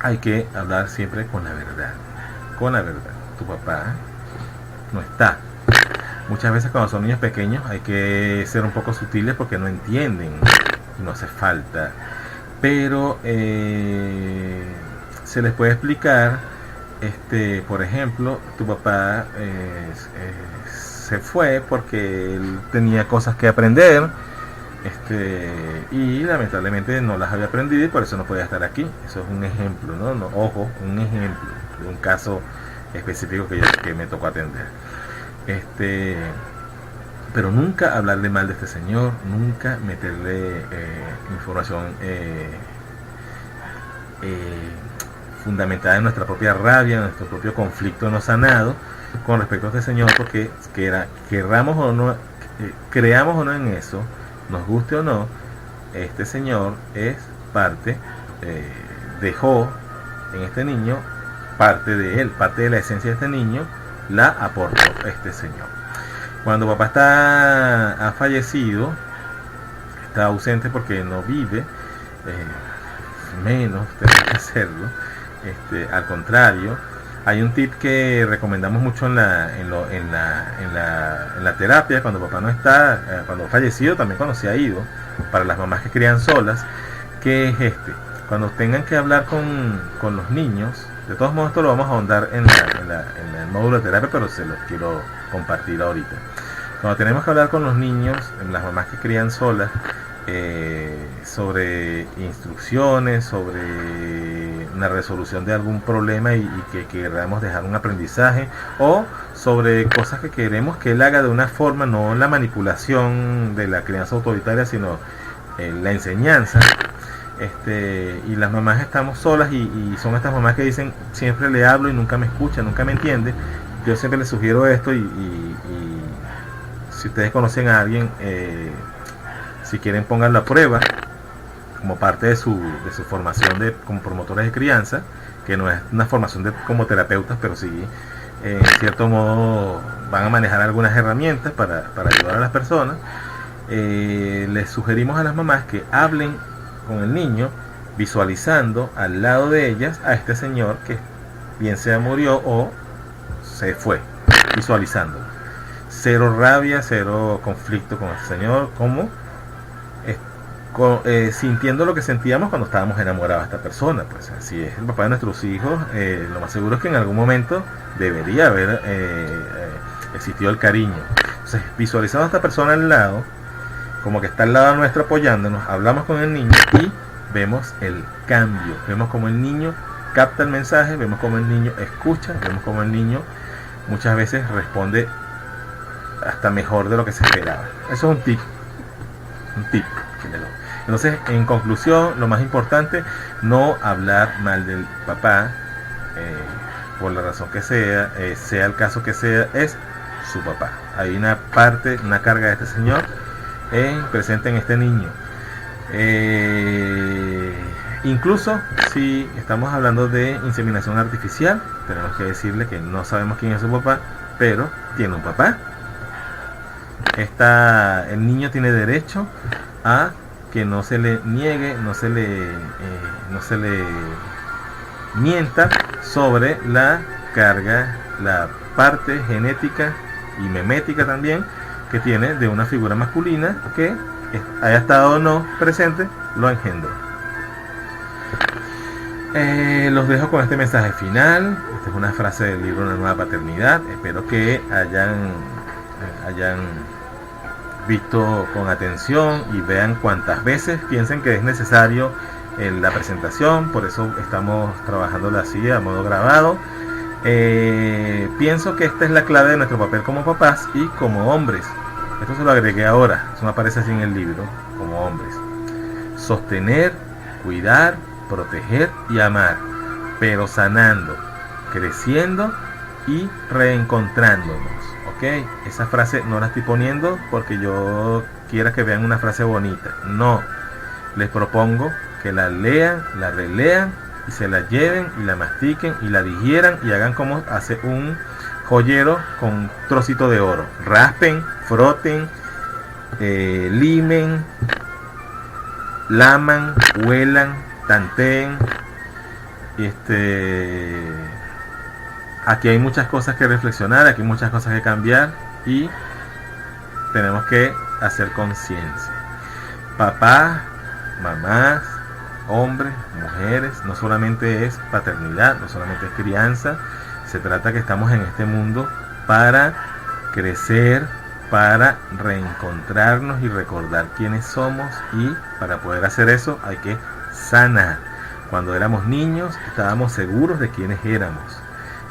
hay que hablar siempre con la verdad. Con la verdad. Tu papá no está. Muchas veces cuando son niños pequeños hay que ser un poco sutiles porque no entienden, no hace falta. Pero se les puede explicar, por ejemplo, tu papá se fue porque él tenía cosas que aprender, y lamentablemente no las había aprendido y por eso no podía estar aquí. Eso es un ejemplo, ¿no? Ojo, un ejemplo de un caso específico que me tocó atender. Pero nunca hablarle mal de este señor, nunca meterle información fundamentada en nuestra propia rabia, en nuestro propio conflicto no sanado con respecto a este señor, porque querramos o no, creamos o no en eso, nos guste o no, este señor es parte, dejó en este niño parte de él, parte de la esencia de este niño, la aportó este señor. Cuando papá ha fallecido, está ausente porque no vive, menos tener que hacerlo. Al contrario, hay un tip que recomendamos mucho en la terapia, cuando papá no está, cuando ha fallecido, también cuando se ha ido, para las mamás que crían solas, que es cuando tengan que hablar con los niños. De todos modos, esto lo vamos a ahondar en el módulo de terapia, pero se los quiero compartir ahorita. Cuando tenemos que hablar con los niños, las mamás que crían solas, sobre instrucciones, sobre una resolución de algún problema y que queramos dejar un aprendizaje, o sobre cosas que queremos que él haga de una forma, no la manipulación de la crianza autoritaria, sino la enseñanza. Y las mamás estamos solas y son estas mamás que dicen, siempre le hablo y nunca me escucha, nunca me entiende. Yo siempre les sugiero esto y si ustedes conocen a alguien, si quieren pónganlo a prueba como parte de su formación como promotores de crianza, que no es una formación como terapeutas, pero sí en cierto modo van a manejar algunas herramientas para ayudar a las personas. Les sugerimos a las mamás que hablen con el niño, visualizando al lado de ellas a este señor que bien sea murió o se fue, visualizándolo. Cero rabia, cero conflicto con este señor, como sintiendo lo que sentíamos cuando estábamos enamorados de esta persona. Pues si es el papá de nuestros hijos, lo más seguro es que en algún momento debería haber existido el cariño. Entonces, visualizando a esta persona al lado, como que está al lado nuestro apoyándonos, hablamos con el niño y vemos el cambio, vemos como el niño capta el mensaje, vemos como el niño escucha, vemos como el niño muchas veces responde hasta mejor de lo que se esperaba. Eso es un tip. Entonces, en conclusión, lo más importante, no hablar mal del papá, por la razón que sea, sea el caso que sea, es su papá. Hay una parte, una carga de este señor presente en este niño. Incluso si estamos hablando de inseminación artificial, tenemos que decirle que no sabemos quién es su papá, pero tiene un papá. El niño tiene derecho a que no se le niegue, no se le mienta sobre la carga, la parte genética y memética también que tiene de una figura masculina que haya estado o no presente, lo engendró. Los dejo con este mensaje final. Esta es una frase del libro Una nueva paternidad. Espero que hayan visto con atención y vean cuantas veces piensen que es necesario la presentación. Por eso estamos trabajándola así a modo grabado. Pienso que esta es la clave de nuestro papel como papás y como hombres. Esto se lo agregué ahora, eso me aparece así en el libro, como hombres. Sostener, cuidar, proteger y amar, pero sanando, creciendo y reencontrándonos. ¿Ok? Esa frase no la estoy poniendo porque yo quiera que vean una frase bonita. No, les propongo que la lean, la relean y se la lleven y la mastiquen y la digieran y hagan como hace un joyero con un trocito de oro. Raspen, froten, limen, laman, huelan, tanteen. Aquí hay muchas cosas que reflexionar, aquí hay muchas cosas que cambiar y tenemos que hacer conciencia. Papás, mamás, hombres, mujeres, no solamente es paternidad, no solamente es crianza, se trata que estamos en este mundo para crecer, para reencontrarnos y recordar quiénes somos, y para poder hacer eso hay que sanar. Cuando éramos niños estábamos seguros de quiénes éramos.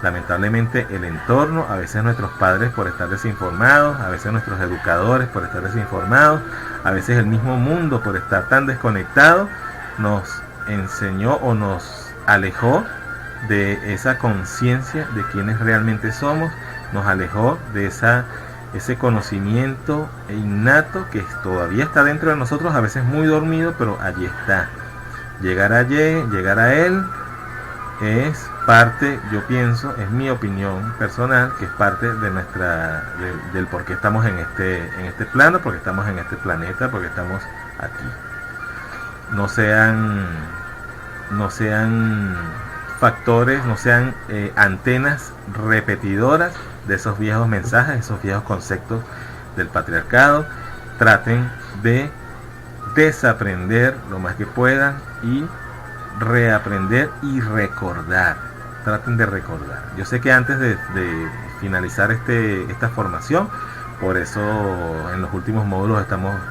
Lamentablemente el entorno, a veces nuestros padres por estar desinformados, a veces nuestros educadores por estar desinformados, a veces el mismo mundo por estar tan desconectado, nos enseñó o nos alejó de esa conciencia de quienes realmente somos, nos alejó de ese conocimiento innato que todavía está dentro de nosotros, a veces muy dormido, pero allí está. Llegar a él es parte, yo pienso, es mi opinión personal, que es parte de del por qué estamos en este plano, porque estamos en este planeta, porque estamos aquí. No sean factores, no sean antenas repetidoras de esos viejos mensajes, esos viejos conceptos del patriarcado. Traten de desaprender lo más que puedan y reaprender y recordar. Traten de recordar. Yo sé que antes de finalizar esta formación, por eso en los últimos módulos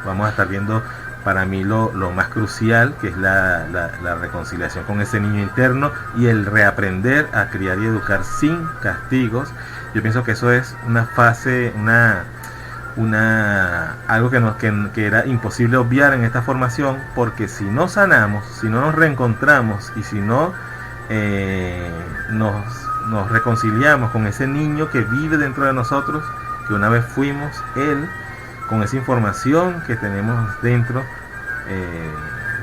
vamos a estar viendo para mí lo más crucial, que es la reconciliación con ese niño interno y el reaprender a criar y educar sin castigos. Yo pienso que eso es una fase, algo que era imposible obviar en esta formación, porque si no sanamos, si no nos reencontramos y si no nos reconciliamos con ese niño que vive dentro de nosotros, que una vez fuimos él, con esa información que tenemos dentro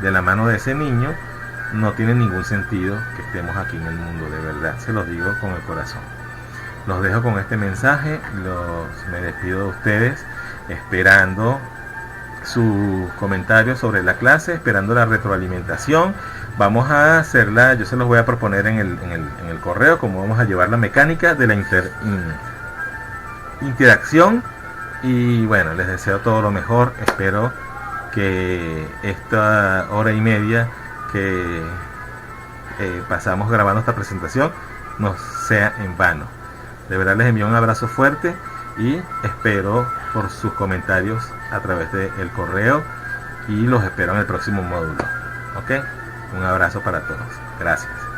de la mano de ese niño, no tiene ningún sentido que estemos aquí en el mundo, de verdad, se los digo con el corazón. Los dejo con este mensaje, me despido de ustedes, esperando sus comentarios sobre la clase, esperando la retroalimentación. Vamos a hacerla, yo se los voy a proponer en el correo, como vamos a llevar la mecánica de la interacción. Y bueno, les deseo todo lo mejor. Espero que esta hora y media que pasamos grabando esta presentación no sea en vano. De verdad les envío un abrazo fuerte y espero por sus comentarios a través del correo, y los espero en el próximo módulo. ¿Ok? Un abrazo para todos. Gracias.